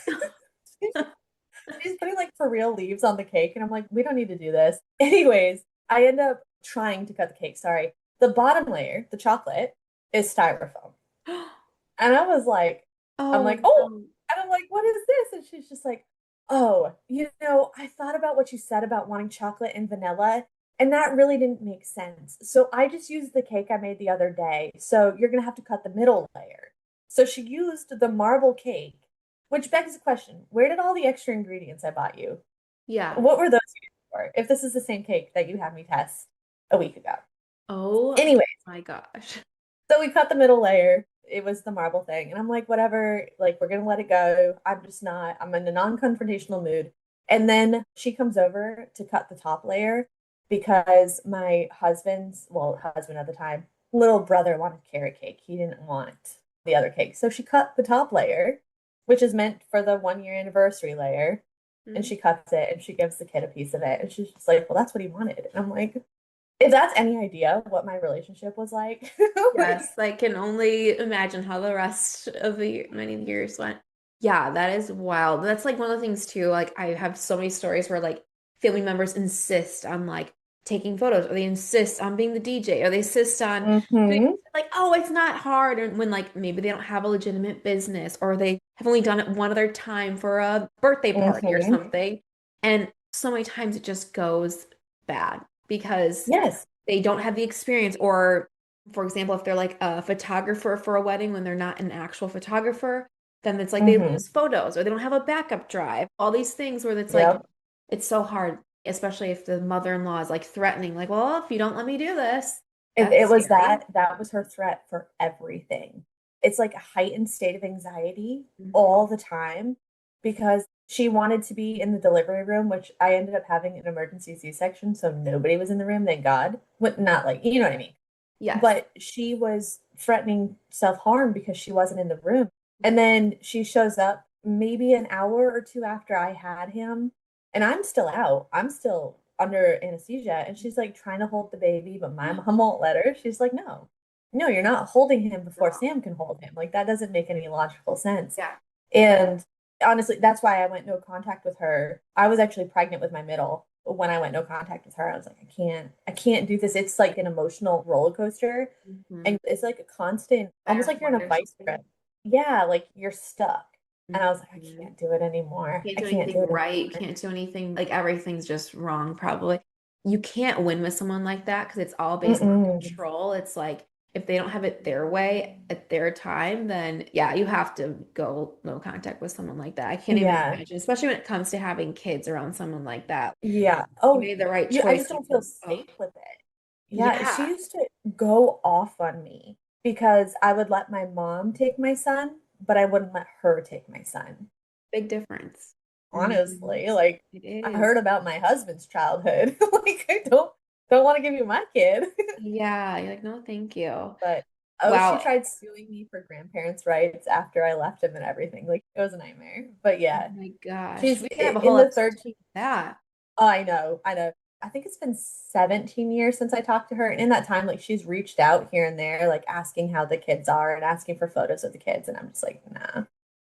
She's putting like for real leaves on the cake, and I'm like, we don't need to do this. Anyways, I end up trying to cut the cake. Sorry. The bottom layer, the chocolate, is styrofoam. And I was like, I'm like, oh, and I'm like, what is this? And she's just like, oh, you know, I thought about what you said about wanting chocolate and vanilla, and that really didn't make sense. So I just used the cake I made the other day. So you're gonna have to cut the middle layer. So she used the marble cake, which begs the question, where did all the extra ingredients I bought you? Yeah. What were those? for if this is the same cake that you had me test a week ago. Oh Anyway, my gosh. so we cut the middle layer. It was the marble thing. And I'm like, whatever, like, we're going to let it go. I'm in a non-confrontational mood. And then she comes over to cut the top layer because my husband at the time, little brother wanted carrot cake. He didn't want the other cake. So she cut the top layer, which is meant for the 1 year anniversary layer. And Mm. she cuts it and she gives the kid a piece of it. And she's just like, well, that's what he wanted. And I'm like, if that's any idea what my relationship was like, like, Yes, I can only imagine how the rest of the many years went. Yeah, that is wild. That's like one of the things too. Like I have so many stories where like family members insist on like taking photos, or they insist on being the DJ, or they insist on doing hmm like, oh, it's not hard. And when like maybe they don't have a legitimate business, or they have only done it one other time for a birthday party or hmm something. And so many times it just goes bad because yes. they don't have the experience, or for example, if they're like a photographer for a wedding when they're not an actual photographer, then it's like they hmm lose photos, or they don't have a backup drive. All these things where it's like Yep. it's so hard, especially if the mother-in-law is like threatening, like, well, if you don't let me do this, It that's was scary. that was her threat for everything. It's like a heightened state of anxiety Mhm. all the time because she wanted to be in the delivery room, which I ended up having an emergency C-section, so nobody was in the room, thank God. Not like, you know what I mean. Yes. But she was threatening self-harm because she wasn't in the room. And then she shows up maybe an hour or two after I had him, and I'm still out. I'm still under anesthesia. And she's like trying to hold the baby, but my mom won't let her. She's like, no, no, you're not holding him before No. Sam can hold him. Like, that doesn't make any logical sense. Yeah. And honestly, that's why I went no contact with her. I was actually pregnant with my middle when I went no contact with her. I was like, I can't do this. It's like an emotional roller coaster. Mhm. And it's like a constant, I almost just like you're on a wonder vice something. grip. Yeah, like you're stuck. And I was like, I Mhm. can't do it anymore. Can't I do can't anything do it right, anymore. can't do anything, like everything's just wrong, probably. You can't win with someone like that because it's all based on Mm-mm. control. It's like if they don't have it their way at their time, then yeah, you have to go no contact with someone like that. I can't even Yeah. imagine, especially when it comes to having kids around someone like that. Yeah. You Oh, made the right yeah. I just choice. don't feel Oh, safe with it. Yeah. She yeah, used to go off on me because I would let my mom take my son, but I wouldn't let her take my son. big difference. Mhm. Honestly, like, It I is. heard about my husband's childhood. Like, I don't want to give you my kid. Yeah, you're like, no, thank you. But oh, she Wow. tried suing me for grandparents' rights after I left him and everything. Like, it was a nightmare. But Oh yeah, my gosh. she's We could have a in whole the episode 13. on that. Oh, I know, I know. I think it's been 17 years since I talked to her. And in that time, like, she's reached out here and there, like asking how the kids are and asking for photos of the kids. And I'm just like, nah,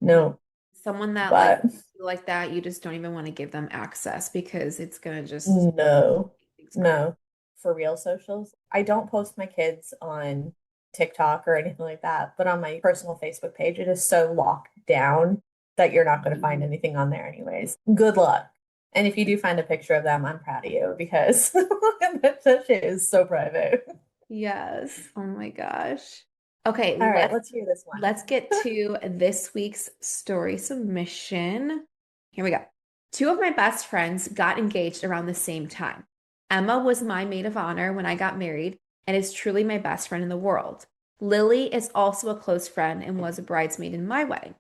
Yeah. no. Someone that But like that, you just don't even want to give them access because it's gonna just no, things crazy. no. For real socials, I don't post my kids on TikTok or anything like that, but on my personal Facebook page, it is so locked down that you're not going to find anything on there anyways. Good luck. And if you do find a picture of them, I'm proud of you because that shit is so private. Yes. Oh my gosh. Okay, All right, let's hear this one. let's get to this week's story submission. Here we go. Two of my best friends got engaged around the same time. Emma was my maid of honor when I got married and is truly my best friend in the world. Lily is also a close friend and was a bridesmaid in my wedding.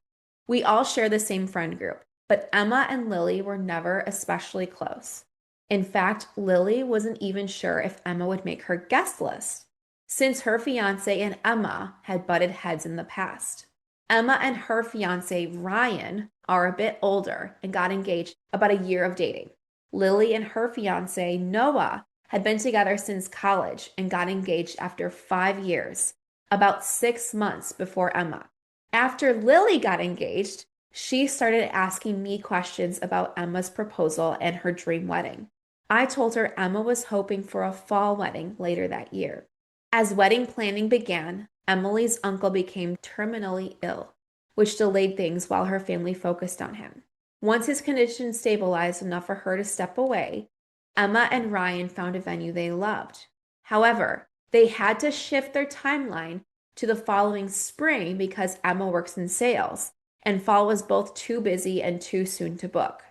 We all share the same friend group, but Emma and Lily were never especially close. In fact, Lily wasn't even sure if Emma would make her guest list, since her fiance and Emma had butted heads in the past. Emma and her fiance, Ryan, are a bit older and got engaged about a year of dating. Lily and her fiance, Noah, had been together since college and got engaged after 5 years, about 6 months before Emma. After Lily got engaged, she started asking me questions about Emma's proposal and her dream wedding. I told her Emma was hoping for a fall wedding later that year. As wedding planning began, Emily's uncle became terminally ill, which delayed things while her family focused on him. Once his condition stabilized enough for her to step away, Emma and Ryan found a venue they loved. However, they had to shift their timeline to the following spring because Emma works in sales, and fall was both too busy and too soon to book.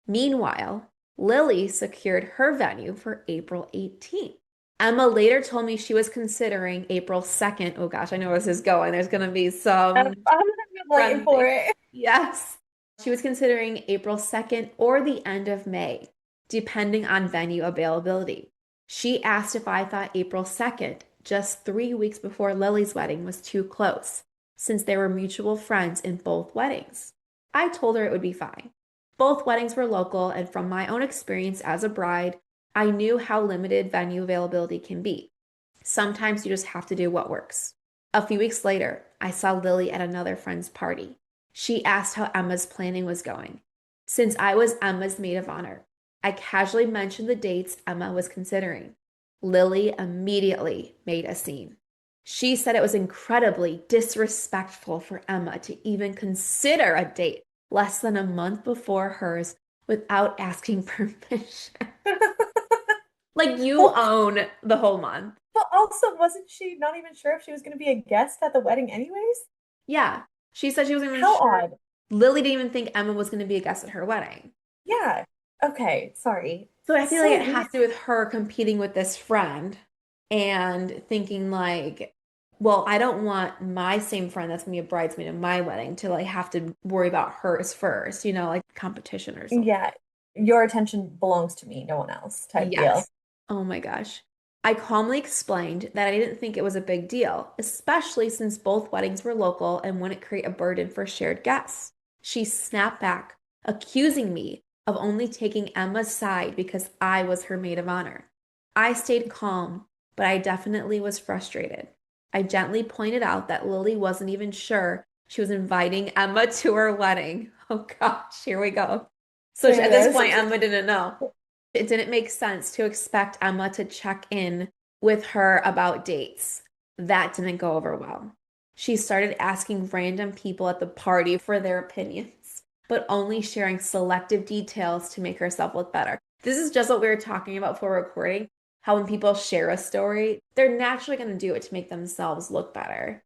Meanwhile, Lily secured her venue for April 18th. Emma later told me she was considering April 2nd. Oh gosh, I know where this is going. There's going to be some I'm waiting for frenzy. it. Yes. She was considering April 2nd or the end of May, depending on venue availability. She asked if I thought April 2nd, just 3 weeks before Lily's wedding, was too close, since they were mutual friends in both weddings. I told her it would be fine. Both weddings were local, and from my own experience as a bride, I knew how limited venue availability can be. Sometimes you just have to do what works. A few weeks later, I saw Lily at another friend's party. She asked how Emma's planning was going. Since I was Emma's maid of honor, I casually mentioned the dates Emma was considering. Lily immediately made a scene. She said it was incredibly disrespectful for Emma to even consider a date less than a month before hers without asking permission. Like, you Well, own the whole month. but also, wasn't she not even sure if she was going to be a guest at the wedding anyways? Yeah. She said she wasn't even How sure. odd. Lily didn't even think Emma was going to be a guest at her wedding. Yeah. Okay, sorry. So I feel like So it weird. has to do with her competing with this friend and thinking like, well, I don't want my same friend that's gonna be a bridesmaid in my wedding to like have to worry about hers first, like competition or something. Yeah, your attention belongs to me, no one else type deal. Yes. Oh my gosh. I calmly explained that I didn't think it was a big deal, especially since both weddings were local and wouldn't create a burden for shared guests. She snapped back, accusing me of only taking Emma's side because I was her maid of honor. I stayed calm, but I definitely was frustrated. I gently pointed out that Lily wasn't even sure she was inviting Emma to her wedding. Oh gosh, here we go. So There at it this is. point, Emma didn't know. It didn't make sense to expect Emma to check in with her about dates. That didn't go over well. She started asking random people at the party for their opinions, but only sharing selective details to make herself look better. This is just what we were talking about before recording, how when people share a story, they're naturally going to do it to make themselves look better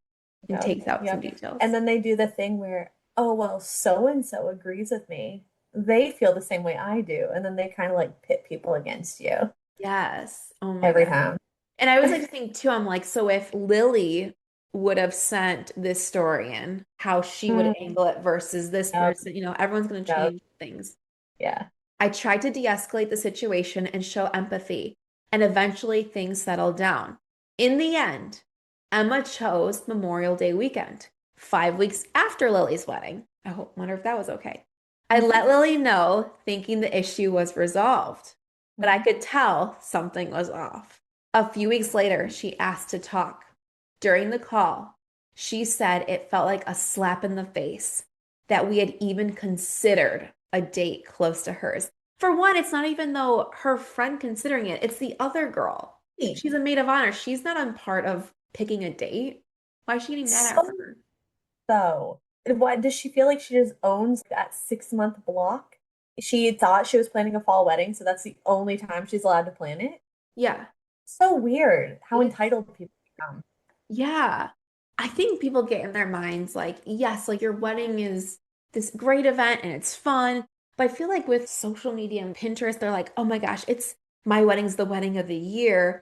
and Yep, takes out some yep. details. And then they do the thing where, oh, well, so and so agrees with me. They feel the same way I do. And then they kind of like pit people against you Yes. Oh my every God. time. And I was like thinking too, I'm like, so if Lily would have sent this story in, how she would Mm, angle it versus this yep, person, everyone's going to yep, change things. yeah. I tried to de-escalate the situation and show empathy, and eventually things settled down. In the end, Emma chose Memorial Day weekend, 5 weeks after Lily's wedding. Wonder if that was okay. I Mhm, let Lily know, thinking the issue was resolved, but I mhm. could tell something was off. A few weeks later, she asked to talk. During the call, she said it felt like a slap in the face that we had even considered a date close to hers. For one, it's not even though her friend considering it, it's the other girl. She's a maid of honor. She's not on part of picking a date. Why is she getting mad at So, her? so, what does she feel like she just owns that 6 month block? She thought she was planning a fall wedding, so that's the only time she's allowed to plan it. Yeah, So weird how it is. entitled people become. Yeah. I think people get in their minds like, yes, like your wedding is this great event and it's fun. But I feel like with social media and Pinterest, they're like, oh my gosh, it's my wedding's the wedding of the year.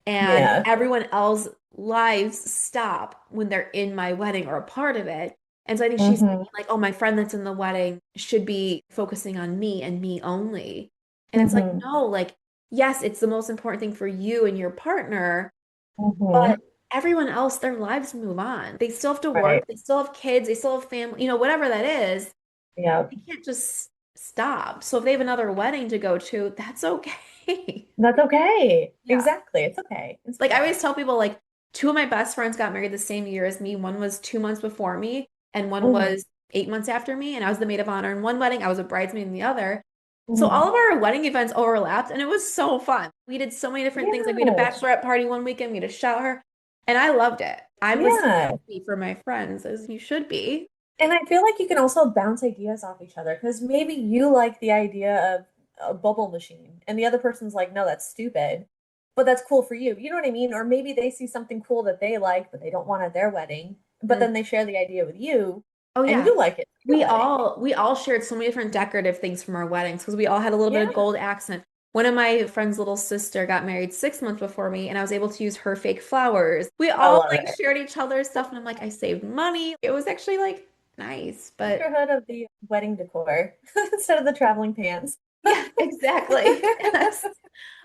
And Yeah. everyone else's lives stop when they're in my wedding or a part of it. And so I think she's Hmm. thinking like, oh, my friend that's in the wedding should be focusing on me and me only. And it's like, Hmm. no, like, yes, it's the most important thing for you and your partner, Hmm. but everyone else, their lives move on. They still have to work, Right. they still have kids, they still have family, whatever that is. Yeah. They can't just stop. So if they have another wedding to go to, that's okay. That's okay. Yeah. Exactly. It's okay. It's Like I okay. always tell people, like two of my best friends got married the same year as me. One was 2 months before me, and one Hmm. was 8 months after me. And I was the maid of honor in one wedding. I was a bridesmaid in the other. So Hmm. all of our wedding events overlapped, and it was so fun. We did so many different things. Like we had a Yeah. bachelorette party one weekend, we had a shower, and I loved it. I was Yeah. happy for my friends, as you should be. And I feel like you can also bounce ideas off each other because maybe you like the idea of a bubble machine and the other person's like, no, that's stupid, but that's cool for you. You know what I mean? Or maybe they see something cool that they like, but they don't want at their wedding, but Mm. then they share the idea with you. Oh And yeah. you like it We too. all we all shared so many different decorative things from our weddings because we all had a little bit of Yeah, gold accent. One of my friend's little sister got married 6 months before me, and I was able to use her fake flowers. We I all love like it. shared each other's stuff, and I'm like, I saved money. It was actually like nice, but Sisterhood of the wedding decor instead of the traveling pants. yeah, exactly. Yes.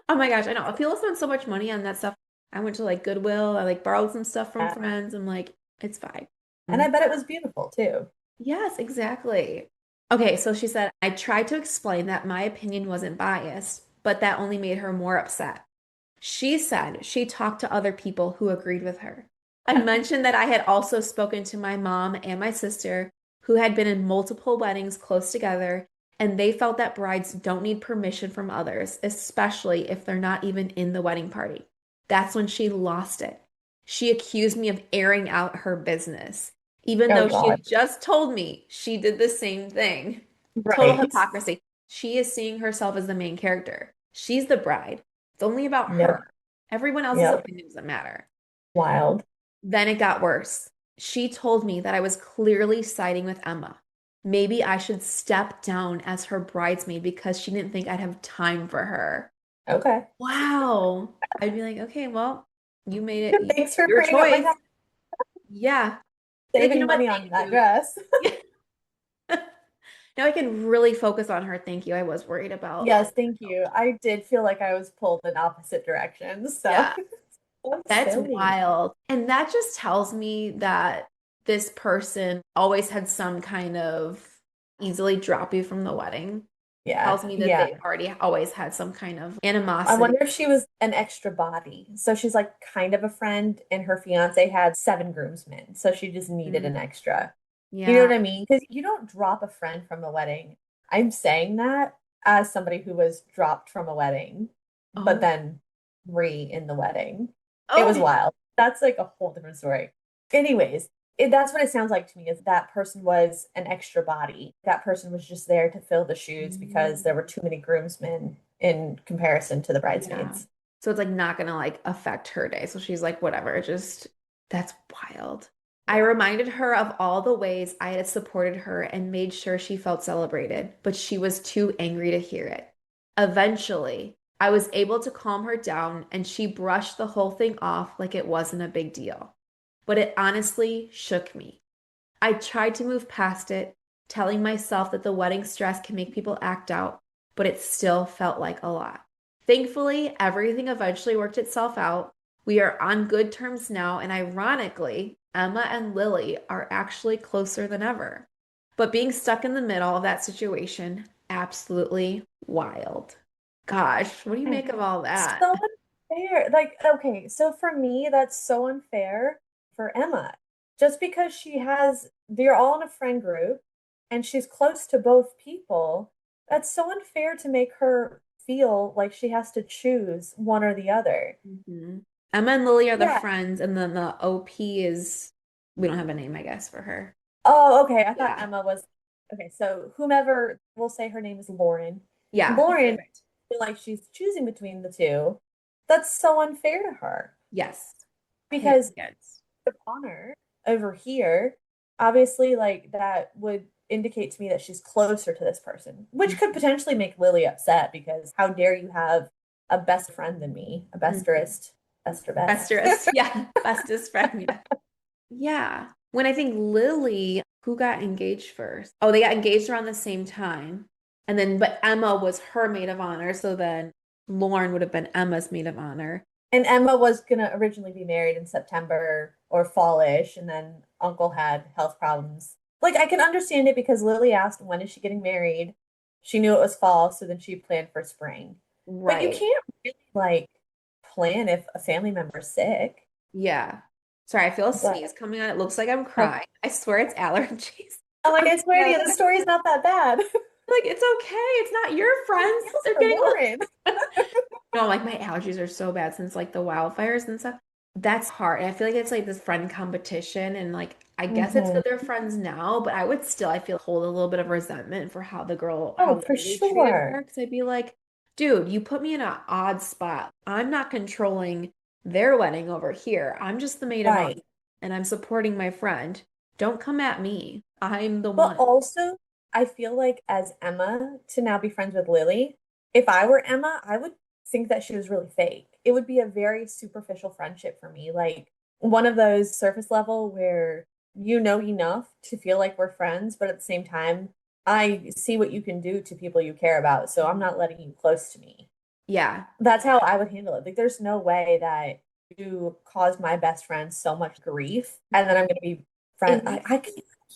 Oh my gosh, I know. People spend so much money on that stuff. I went to like Goodwill. I like borrowed some stuff from Yeah. friends. I'm like, it's fine. And I bet it was beautiful too. Yes, exactly. Okay, so she said, I tried to explain that my opinion wasn't biased, but that only made her more upset. She said she talked to other people who agreed with her. I mentioned that I had also spoken to my mom and my sister, who had been in multiple weddings close together, and they felt that brides don't need permission from others, especially if they're not even in the wedding party. That's when she lost it. She accused me of airing out her business, even Oh though she God. had just told me she did the same thing. Total Right. hypocrisy. She is seeing herself as the main character. She's the bride. It's only about Yep. her. Everyone else's Yep. opinion doesn't matter. Wild. Then it got worse. She told me that I was clearly siding with Emma. Maybe I should step down as her bridesmaid because she didn't think I'd have time for her. Okay. Wow. I'd be like, okay, well, you made it Thanks for your freeing up my choice. time. Yeah. Be like, you Saving know what? money Thank on that you. dress. Now I can really focus on her. Thank you. I was worried about. Yes, thank you. I did feel like I was pulled in opposite directions, so Yeah. so That's silly. wild. And that just tells me that this person always had some kind of easily drop you from the wedding. Yeah, Tells me that yeah. they've already always had some kind of I animosity. wonder if she was an extra body. So she's like kind of a friend, and her fiance had seven groomsmen, so she just needed an Mm, extra. You know yeah. what I mean? Because you don't drop a friend from a wedding. I'm saying that as somebody who was dropped from a wedding, but Oh, then re in the wedding. It was oh, wild. That's like a whole different story. Anyways, that's what it sounds like to me is that person was an extra body. That person was just there to fill the shoes because there were mm, too many groomsmen in comparison to the yeah. bridesmaids. So it's like not gonna like affect her day. So she's like, whatever, just that's wild. I reminded her of all the ways I had supported her and made sure she felt celebrated, but she was too angry to hear it. Eventually, I was able to calm her down and she brushed the whole thing off like it wasn't a big deal. But it honestly shook me. I tried to move past it, telling myself that the wedding stress can make people act out, but it still felt like a lot. Thankfully, everything eventually worked itself out. We are on good terms now, and ironically, Emma and Lily are actually closer than ever. But being stuck in the middle of that situation, absolutely wild. Gosh, what do you make of all that? So unfair. Like, okay, so for me, that's so unfair for Emma. Just because they're all in a friend group and she's close to both people, that's so unfair to make her feel like she has to choose one or the other. Mhm. Emma and Lily are the Yeah. friends, and then the OP is, we don't have a name, I guess, for her. Oh, okay. I thought Yeah. Emma was, okay. So whomever, we'll say her name is Lauren. Yeah, Lauren, perfect. feel like she's choosing between the two. That's so unfair to her Yes. because Yes. of honor over here, obviously, like that would indicate to me that she's closer to this person, which could potentially make Lily upset because how dare you have a best friend than me, a Mhm. besterist, best or best. Bestest. Yeah. Bestest friend. Yeah. Yeah. When I think Lily, who got engaged first? Oh, they got engaged around the same time. And then, but Emma was her maid of honor. So then Lauren would have been Emma's maid of honor. And Emma was gonna originally be married in September or fallish, and then Uncle had health problems. Like I can understand it because Lily asked when is she getting married. She knew it was fall, so then she planned for spring. But you Right. can't really like plan if a family member's sick. Yeah. Sorry, I feel a But sneeze coming on. It looks like I'm okay. crying. I swear it's allergies. I'm like, I'm I swear to so you, the story's not that bad. like, it's okay. It's not your I friends. feel They're for getting Lauren. no, like my allergies are so bad since like the wildfires and stuff. That's hard. And I feel like it's like this friend competition. And like, I guess it's Hmm. good they're friends now, but I would still, I feel hold a little bit of resentment for how the girl, Oh, how for Lily treated her. sure. Cause I'd be like, dude, you put me in an odd spot. I'm not controlling their wedding over here. I'm just the maid of honor Right. and I'm supporting my friend. Don't come at me. I'm the But one. also, I feel like as Emma to now be friends with Lily, if I were Emma, I would think that she was really fake. It would be a very superficial friendship for me. Like one of those surface level where you know enough to feel like we're friends, but at the same time, I see what you can do to people you care about, so I'm not letting you close to me. Yeah. That's how I would handle it. Like, there's no way that you caused my best friend so much grief, and then I'm gonna be friend. It makes I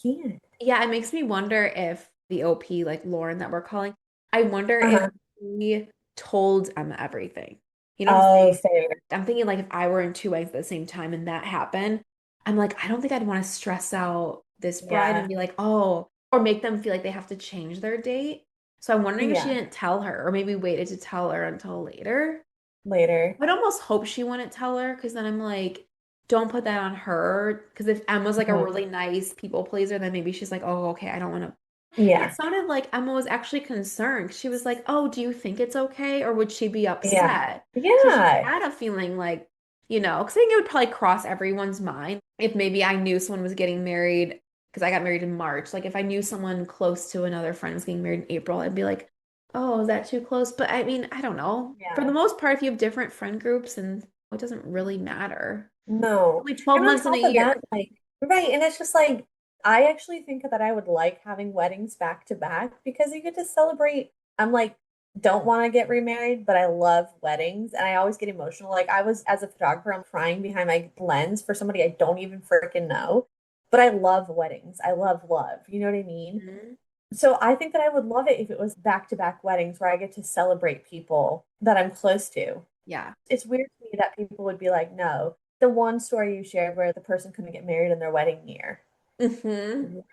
can't. Yeah, it makes me wonder if the OP, like Lauren that we're calling, I wonder if Uh-huh. he told Emma everything. You know what I'm Oh, saying? fair. I'm thinking like if I were in two weddings at the same time and that happened, I'm like, I don't think I'd want to stress out this bride and Yeah. be like, oh, or make them feel like they have to change their date. So I'm wondering if she Yeah. didn't tell her, or maybe waited to tell her until later. Later. I'd almost hope she wouldn't tell her because then I'm like, don't put that on her. Because if Emma's like a Mhm. really nice people pleaser, then maybe she's like, oh, okay, I don't want to. It Yeah. sounded like Emma was actually concerned. She was like, oh, do you think it's okay? Or would she be Yeah. upset? So she Yeah. had a feeling like, because I think it would probably cross everyone's mind if maybe I knew someone was getting married, because I got married in March. Like if I knew someone close to another friend was getting married in April, I'd be like, oh, is that too close? But I mean, I don't know. For the Yeah. most part, if you have different friend groups and it doesn't really matter. No. Only 12 And on months in a top of year. that, like, right. And it's just like, I actually think that I would like having weddings back to back because you get to celebrate. I'm like, don't want to get remarried, but I love weddings and I always get emotional. Like, I was, as a photographer, I'm crying behind my lens for somebody I don't even freaking know. But I love weddings. I love love. You know what I mean? Mhm. So I think that I would love it if it was back to back weddings where I get to celebrate people that I'm close to. Yeah. It's weird to me that people would be like, no, the one story you shared where the person couldn't get married in their wedding year. Hmm. What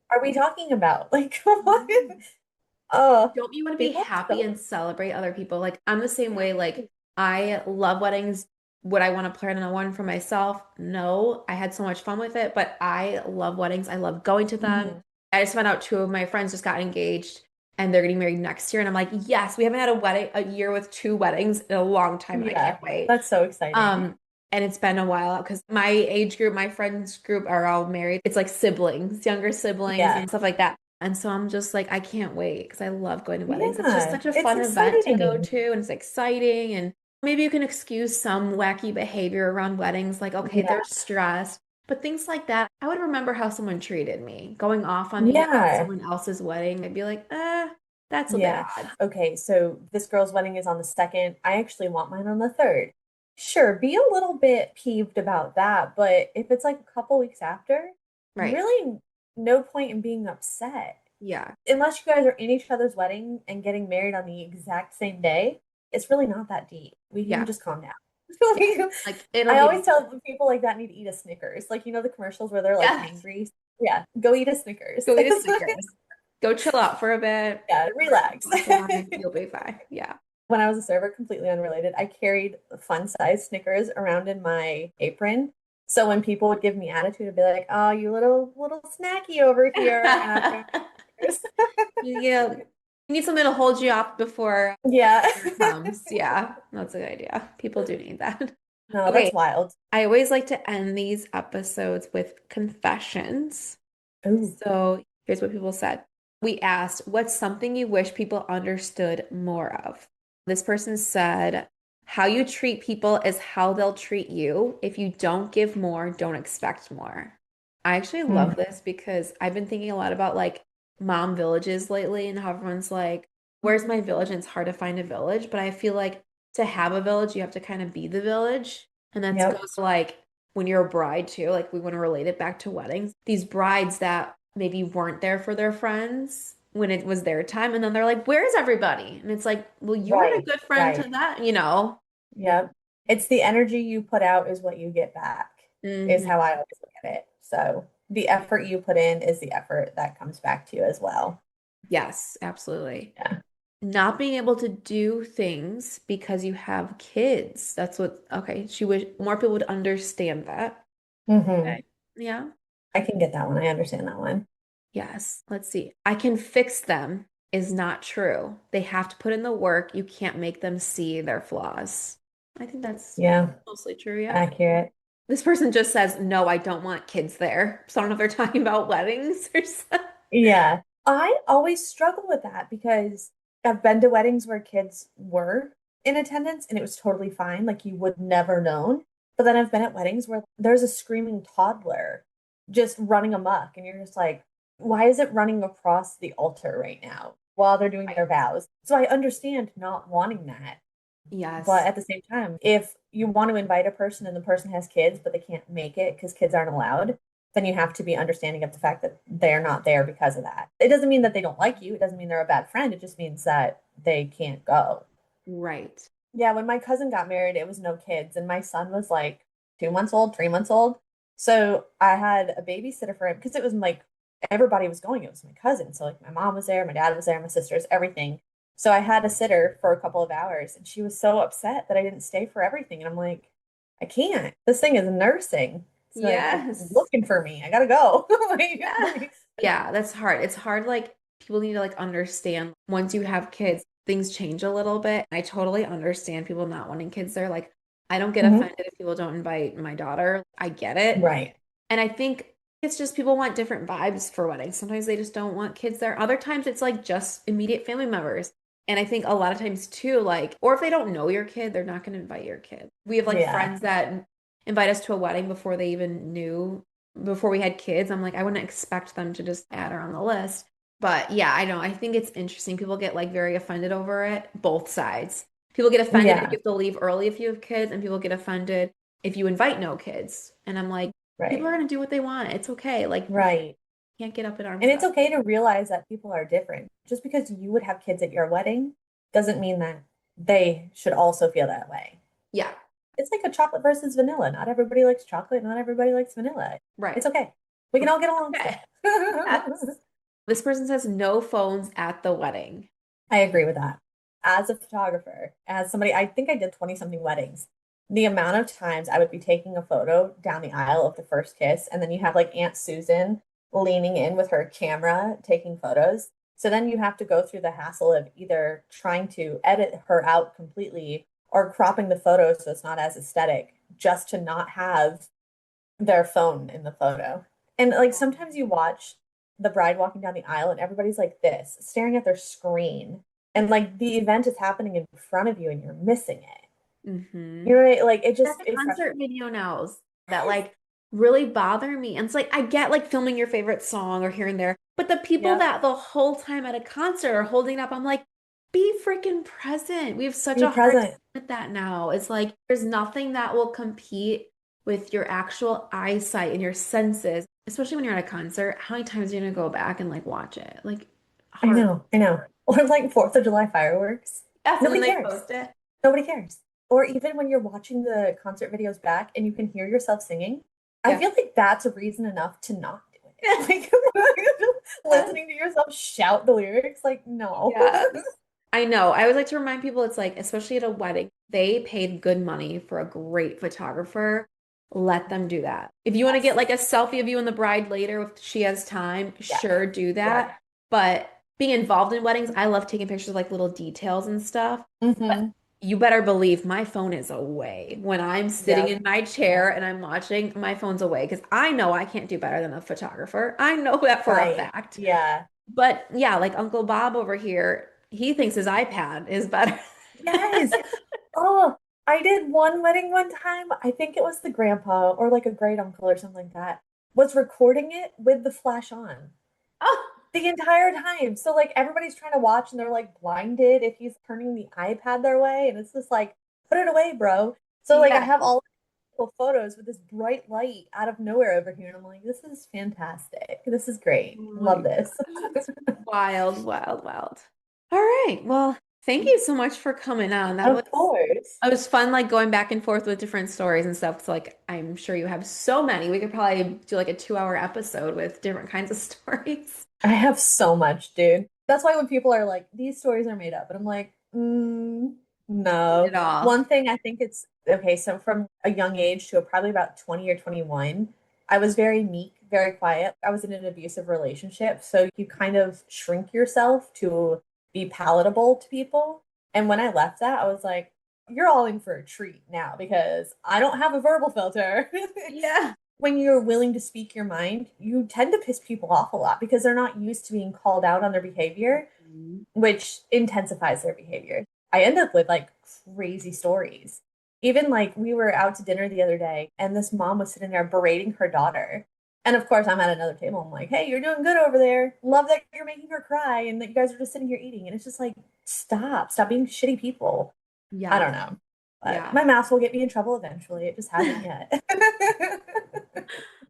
are we talking about? Like, what? Oh, Don't you want to be people are happy so, and celebrate other people? Like I'm the same way. Like I love weddings. Would I want to plan on one for myself? No, I had so much fun with it, but I love weddings. I love going to them. Mhm. I just found out two of my friends just got engaged and they're getting married next year. And I'm like, yes, we haven't had a year with two weddings in a long time. I Yeah, can't wait. that's so exciting. Um, and it's been a while because my age group, my friends group are all married. It's like siblings, younger siblings Yeah, and stuff like that. And so I'm just like, I can't wait because I love going to weddings. It's just yeah, such a it's fun event to go exciting. to and it's exciting. And maybe you can excuse some wacky behavior around weddings, like, okay, Yeah, they're stressed, but things like that. I would remember how someone treated me. Going off on me at yeah, someone else's wedding, I'd be like, that's a bit yeah. odd. Okay, so this girl's wedding is on the second. I actually want mine on the third. Sure, be a little bit peeved about that, but if it's like a couple weeks after, Right. really no point in being upset. Yeah. Unless you guys are in each other's wedding and getting married on the exact same day, it's really not that deep. We can Yeah. just calm down. Yeah. Like it'll I be, always tell people like that need to eat a Snickers. Like, you know, the commercials where they're like yeah. hangry. Yeah, go eat a Snickers. Go eat a Snickers. Go chill out for a bit. Yeah, relax. Glass of wine, you'll be fine. Yeah. When I was a server, completely unrelated, I carried fun size Snickers around in my apron. So when people would give me attitude, I'd be like, "Oh, you little snacky over here," and I'd grab Snickers. Yeah. You need something to hold you off before Yeah. dinner comes. Yeah, that's a good idea. People do need that. No, Okay. that's wild. I always like to end these episodes with confessions. Ooh. So here's what people said. We asked, what's something you wish people understood more of? This person said, how you treat people is how they'll treat you. If you don't give more, don't expect more. I actually love Mm. this because I've been thinking a lot about like mom villages lately and how everyone's like, where's my village? And it's hard to find a village. But I feel like to have a village, you have to kind of be the village. And that Yep. goes to like when you're a bride too, like we want to relate it back to weddings. These brides that maybe weren't there for their friends when it was their time, and then they're like, "Where's everybody?" And it's like, "Well, you weren't a Right. good friend to Right. that." Yep. It's the energy you put out is what you get back, is Hmm. how I always look at it. So the effort you put in is the effort that comes back to you as well. Yes, absolutely. Yeah. Not being able to do things because you have kids. That's what, okay, she wish more people would understand that. Hmm. Okay. Yeah. I can get that one. I understand that one. Yes. Let's see. I can fix them is not true. They have to put in the work. You can't make them see their flaws. I think that's Yeah. mostly true. Yeah. Accurate. This person just says, no, I don't want kids there. So I don't know if they're talking about weddings or something. Yeah. I always struggle with that because I've been to weddings where kids were in attendance and it was totally fine. Like you would never known. But then I've been at weddings where there's a screaming toddler just running amok. And you're just like, why is it running across the altar right now while they're doing their vows? So I understand not wanting that. But Yes. at the same time, if you want to invite a person and the person has kids, but they can't make it because kids aren't allowed, then you have to be understanding of the fact that they're not there because of that. It doesn't mean that they don't like you. It doesn't mean they're a bad friend. It just means that they can't go. Right. Yeah, when my cousin got married, it was no kids, and my son was like 2 months old, 3 months old. So I had a babysitter for him because it was like everybody was going. It was my cousin. So like my mom was there, my dad was there, my sisters, everything. So I had a sitter for a couple of hours, and she was so upset that I didn't stay for everything. And I'm like, I can't. This thing is nursing. It's like it's Yes. looking for me. I gotta go. Like, Yeah. Yeah, that's hard. It's hard, like people need to like understand once you have kids, things change a little bit. I totally understand people not wanting kids there. Like, I don't get Mhm. offended if people don't invite my daughter. I get it. Right. And I think it's just people want different vibes for weddings. Sometimes they just don't want kids there. Other times it's like just immediate family members. And I think a lot of times too, like, or if they don't know your kid, they're not going to invite your kid. We have like Yeah. friends that invite us to a wedding before they even knew, before we had kids. I'm like, I wouldn't expect them to just add her on the list. But yeah, I know. I think it's interesting. People get like very offended over it, both sides. People get offended if Yeah. you have to leave early if you have kids, and people get offended if you invite no kids. And I'm like, people are Right. going to do what they want. It's okay. Like, Right. can't get up in arms And it's about okay to realize that people are different. Just because you would have kids at your wedding doesn't mean that they should also feel that way. it. Yeah, It's like a chocolate versus vanilla. Not everybody likes chocolate, not everybody likes vanilla. right. It's okay. We can all get along Okay. still. Yes. This person says no phones at the wedding. I agree with that. As a photographer, as somebody, I think I did 20 something weddings. The amount of times I would be taking a photo down the aisle of the first kiss, and then you have like Aunt Susan leaning in with her camera taking photos. So then you have to go through the hassle of either trying to edit her out completely or cropping the photo so it's not as aesthetic, just to not have their phone in the photo. And like sometimes you watch the bride walking down the aisle and everybody's like this, staring at their screen. And like the event is happening in front of you and you're missing it. Mm-hmm. You know, right? Like That's a it concert frustrates. video nows that like really bother me. And it's like I get like filming your favorite song or here and there, but the people Yep. that the whole time at a concert are holding it up, I'm like, be freaking present. We have such Be a hard time present. with that now. It's like there's nothing that will compete with your actual eyesight and your senses, especially when you're at a concert. How many times are you gonna go back and like watch it? Like I hard. know, I know. Or like 4th of July fireworks. Yes, and then Nobody they cares. post it. Nobody cares. Or even when you're watching the concert videos back and you can hear yourself singing, I Yeah. feel like that's a reason enough to not do it. Like listening to yourself shout the lyrics, like no. Yeah. I know. I always like to remind people it's like, especially at a wedding, they paid good money for a great photographer. Let them do that. If you want to get Yes. like a selfie of you and the bride later if she has time, Yes. sure, do Yes. that. But being involved in weddings, I love taking pictures of like little details and stuff. But Hmm. you better believe my phone is away. When I'm sitting Yep. in my chair Yep. and I'm watching, my phone's away because I know I can't do better than a photographer. I know that for a Right. fact. Yeah. But yeah, like Uncle Bob over here, he thinks his iPad is better. Yes. Oh, I did one wedding one time. I think it was the grandpa or like a great uncle or something like that was recording it with the flash on Oh, the entire time. So like everybody's trying to watch and they're like blinded if he's turning the iPad their way. And it's just like, put it away, bro. So like I yeah. have all cool photos with this bright light out of nowhere over here. And I'm like, this is fantastic. This is great. Oh my Love this. God. Wild, wild, wild. All right. Well, thank you so much for coming on. Of course. It was fun like going back and forth with different stories and stuff. So like I'm sure you have so many. We could probably do like a 2 hour episode with different kinds of stories. I have so much, dude. That's why when people are like, these stories are made up, and I'm like, It no. all. One thing I think it's okay. So from a young age to probably about 20 or 21, I was very meek, very quiet. I was in an abusive relationship. So you kind of shrink yourself to be palatable to people. And when I left that, I was like, you're all in for a treat now because I don't have a verbal filter. Yeah. When you're willing to speak your mind, you tend to piss people off a lot because they're not used to being called out on their behavior, Mhm. which intensifies their behavior. I end up with like crazy stories. Even like we were out to dinner the other day and this mom was sitting there berating her daughter. And of course, I'm at another table. I'm like, hey, you're doing good over there. Love that you're making her cry and that you guys are just sitting here eating. And it's just like, stop being shitty people. I Yeah. don't know. But Yeah. my mouse will get me in trouble eventually. It just hasn't yet.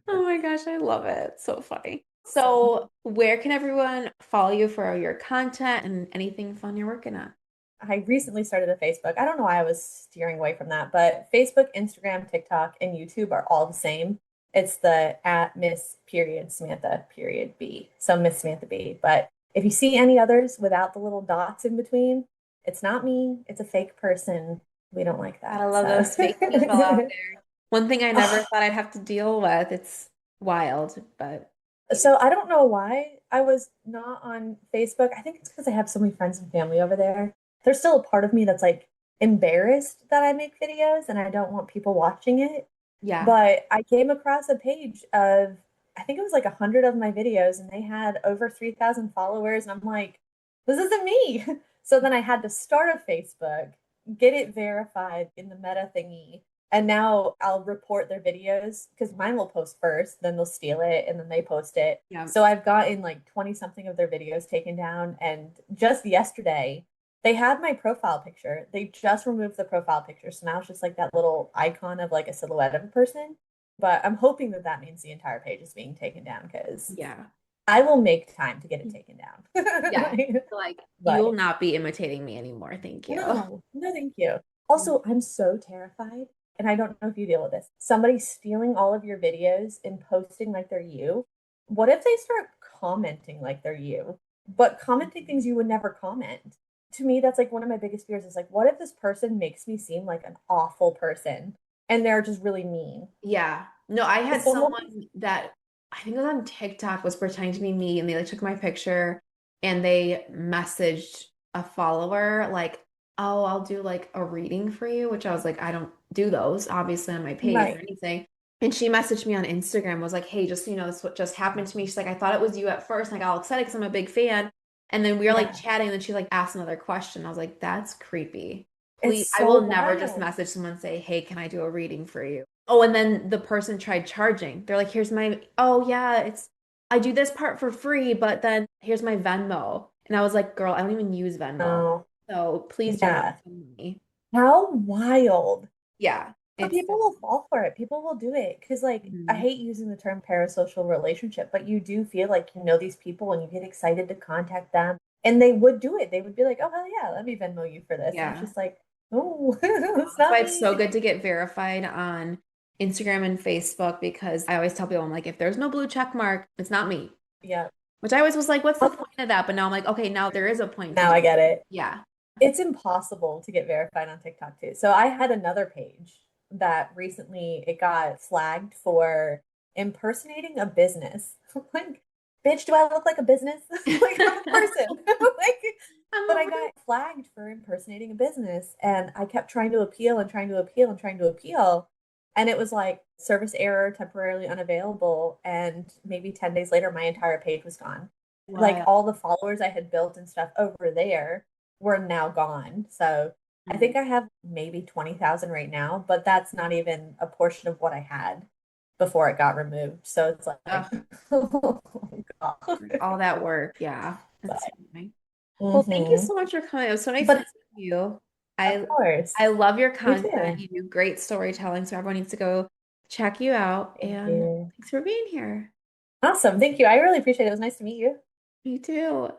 Oh my gosh, I love it. So funny. So So, where can everyone follow you for your content and anything fun you're working on? I recently started a Facebook. I don't know why I was steering away from that, but Facebook, Instagram, TikTok, and YouTube are all the same. It's the at Miss period Samantha period B. So Miss Samantha B. But if you see any others without the little dots in between, it's not me. It's a fake person. We don't like Gotta that. love those fake people out So there. One thing I never thought I'd have to deal with. It's wild, but so I don't know why I was not on Facebook. I think it's because I have so many friends and family over there. There's still a part of me that's like embarrassed that I make videos and I don't want people watching it. yeah. But I came across a page of, I think it was like 100 of my videos and they had over 3,000 followers. And I'm like, this isn't me. So then I had to start a Facebook, get it verified in the meta thingy, and now I'll report their videos because mine will post first, then they'll steal it, and then they post it. Yeah. So I've gotten like 20 something of their videos taken down. And just yesterday, they had my profile picture. They just removed the profile picture. So now it's just like that little icon of like a silhouette of a person. But I'm hoping that that means the entire page is being taken down because Yeah. I will make time to get it taken down. Yeah. Like, you will But not be imitating me anymore. Thank you. no, thank you. Also, I'm so terrified, and I don't know if you deal with this. Somebody stealing all of your videos and posting like they're you. What if they start commenting like they're you, but commenting things you would never comment? To me, that's like one of my biggest fears is like, what if this person makes me seem like an awful person and they're just really mean? Yeah. No, I had Because then someone that I think it was on TikTok was pretending to be me and they like took my picture and they messaged a follower like, "Oh, I'll do like a reading for you," which I was like, I don't do those obviously on my page or right. anything. And she messaged me on Instagram, was like, "Hey, just so you know, this what just happened to me." She's like, "I thought it was you at first." And I got all excited because I'm a big fan. And then we were like Yeah. chatting, and then she like asked another question. I was like, "That's creepy. It's Please, I so will never just wild. message someone and say, 'Hey, can I do a reading for you?'" Oh, and then the person tried charging. They're like, "Here's my, oh yeah, it's I do this part for free, but then here's my Venmo." And I was like, "Girl, I don't even use Venmo. Oh, So please do not yeah. send me." How wild. Yeah, But it's people will fall for it. People will do it because, like, I Mhm. hate using the term parasocial relationship, but you do feel like you know these people and you get excited to contact them. And they would do it. They would be like, oh, hell yeah, let me Venmo you for this. And it's Yeah. just like, oh, it's That's why not it's so me. good to get verified on Instagram and Facebook because I always tell people, I'm like, if there's no blue check mark, it's not me. Yeah. Which I always was like, what's the point of that? But now I'm like, okay, now there is a point to Now do. I get it. Yeah. It's impossible to get verified on TikTok too. So I had another page that recently it got flagged for impersonating a business. Like, bitch, do I look like a business? Like I'm a person. Like, I'm but I over got flagged for impersonating a business and I kept trying to appeal and trying to appeal and trying to appeal. And it was like service error, temporarily unavailable. And maybe 10 days later, my entire page was gone. Like Wild. all the followers I had built and stuff over there were now gone. So I think I have maybe 20,000 right now, but that's not even a portion of what I had before it got removed. So it's like, Ugh, oh God. all that work. Yeah. That's But, funny. Well, thank you mhm. so much for coming. It was so nice to But meet you. of I course, I love your you content. too. You do great storytelling, so everyone needs to go check you out. Thank And you. thanks for being here. Awesome. Thank you. I really appreciate it. It was nice to meet you. Me too.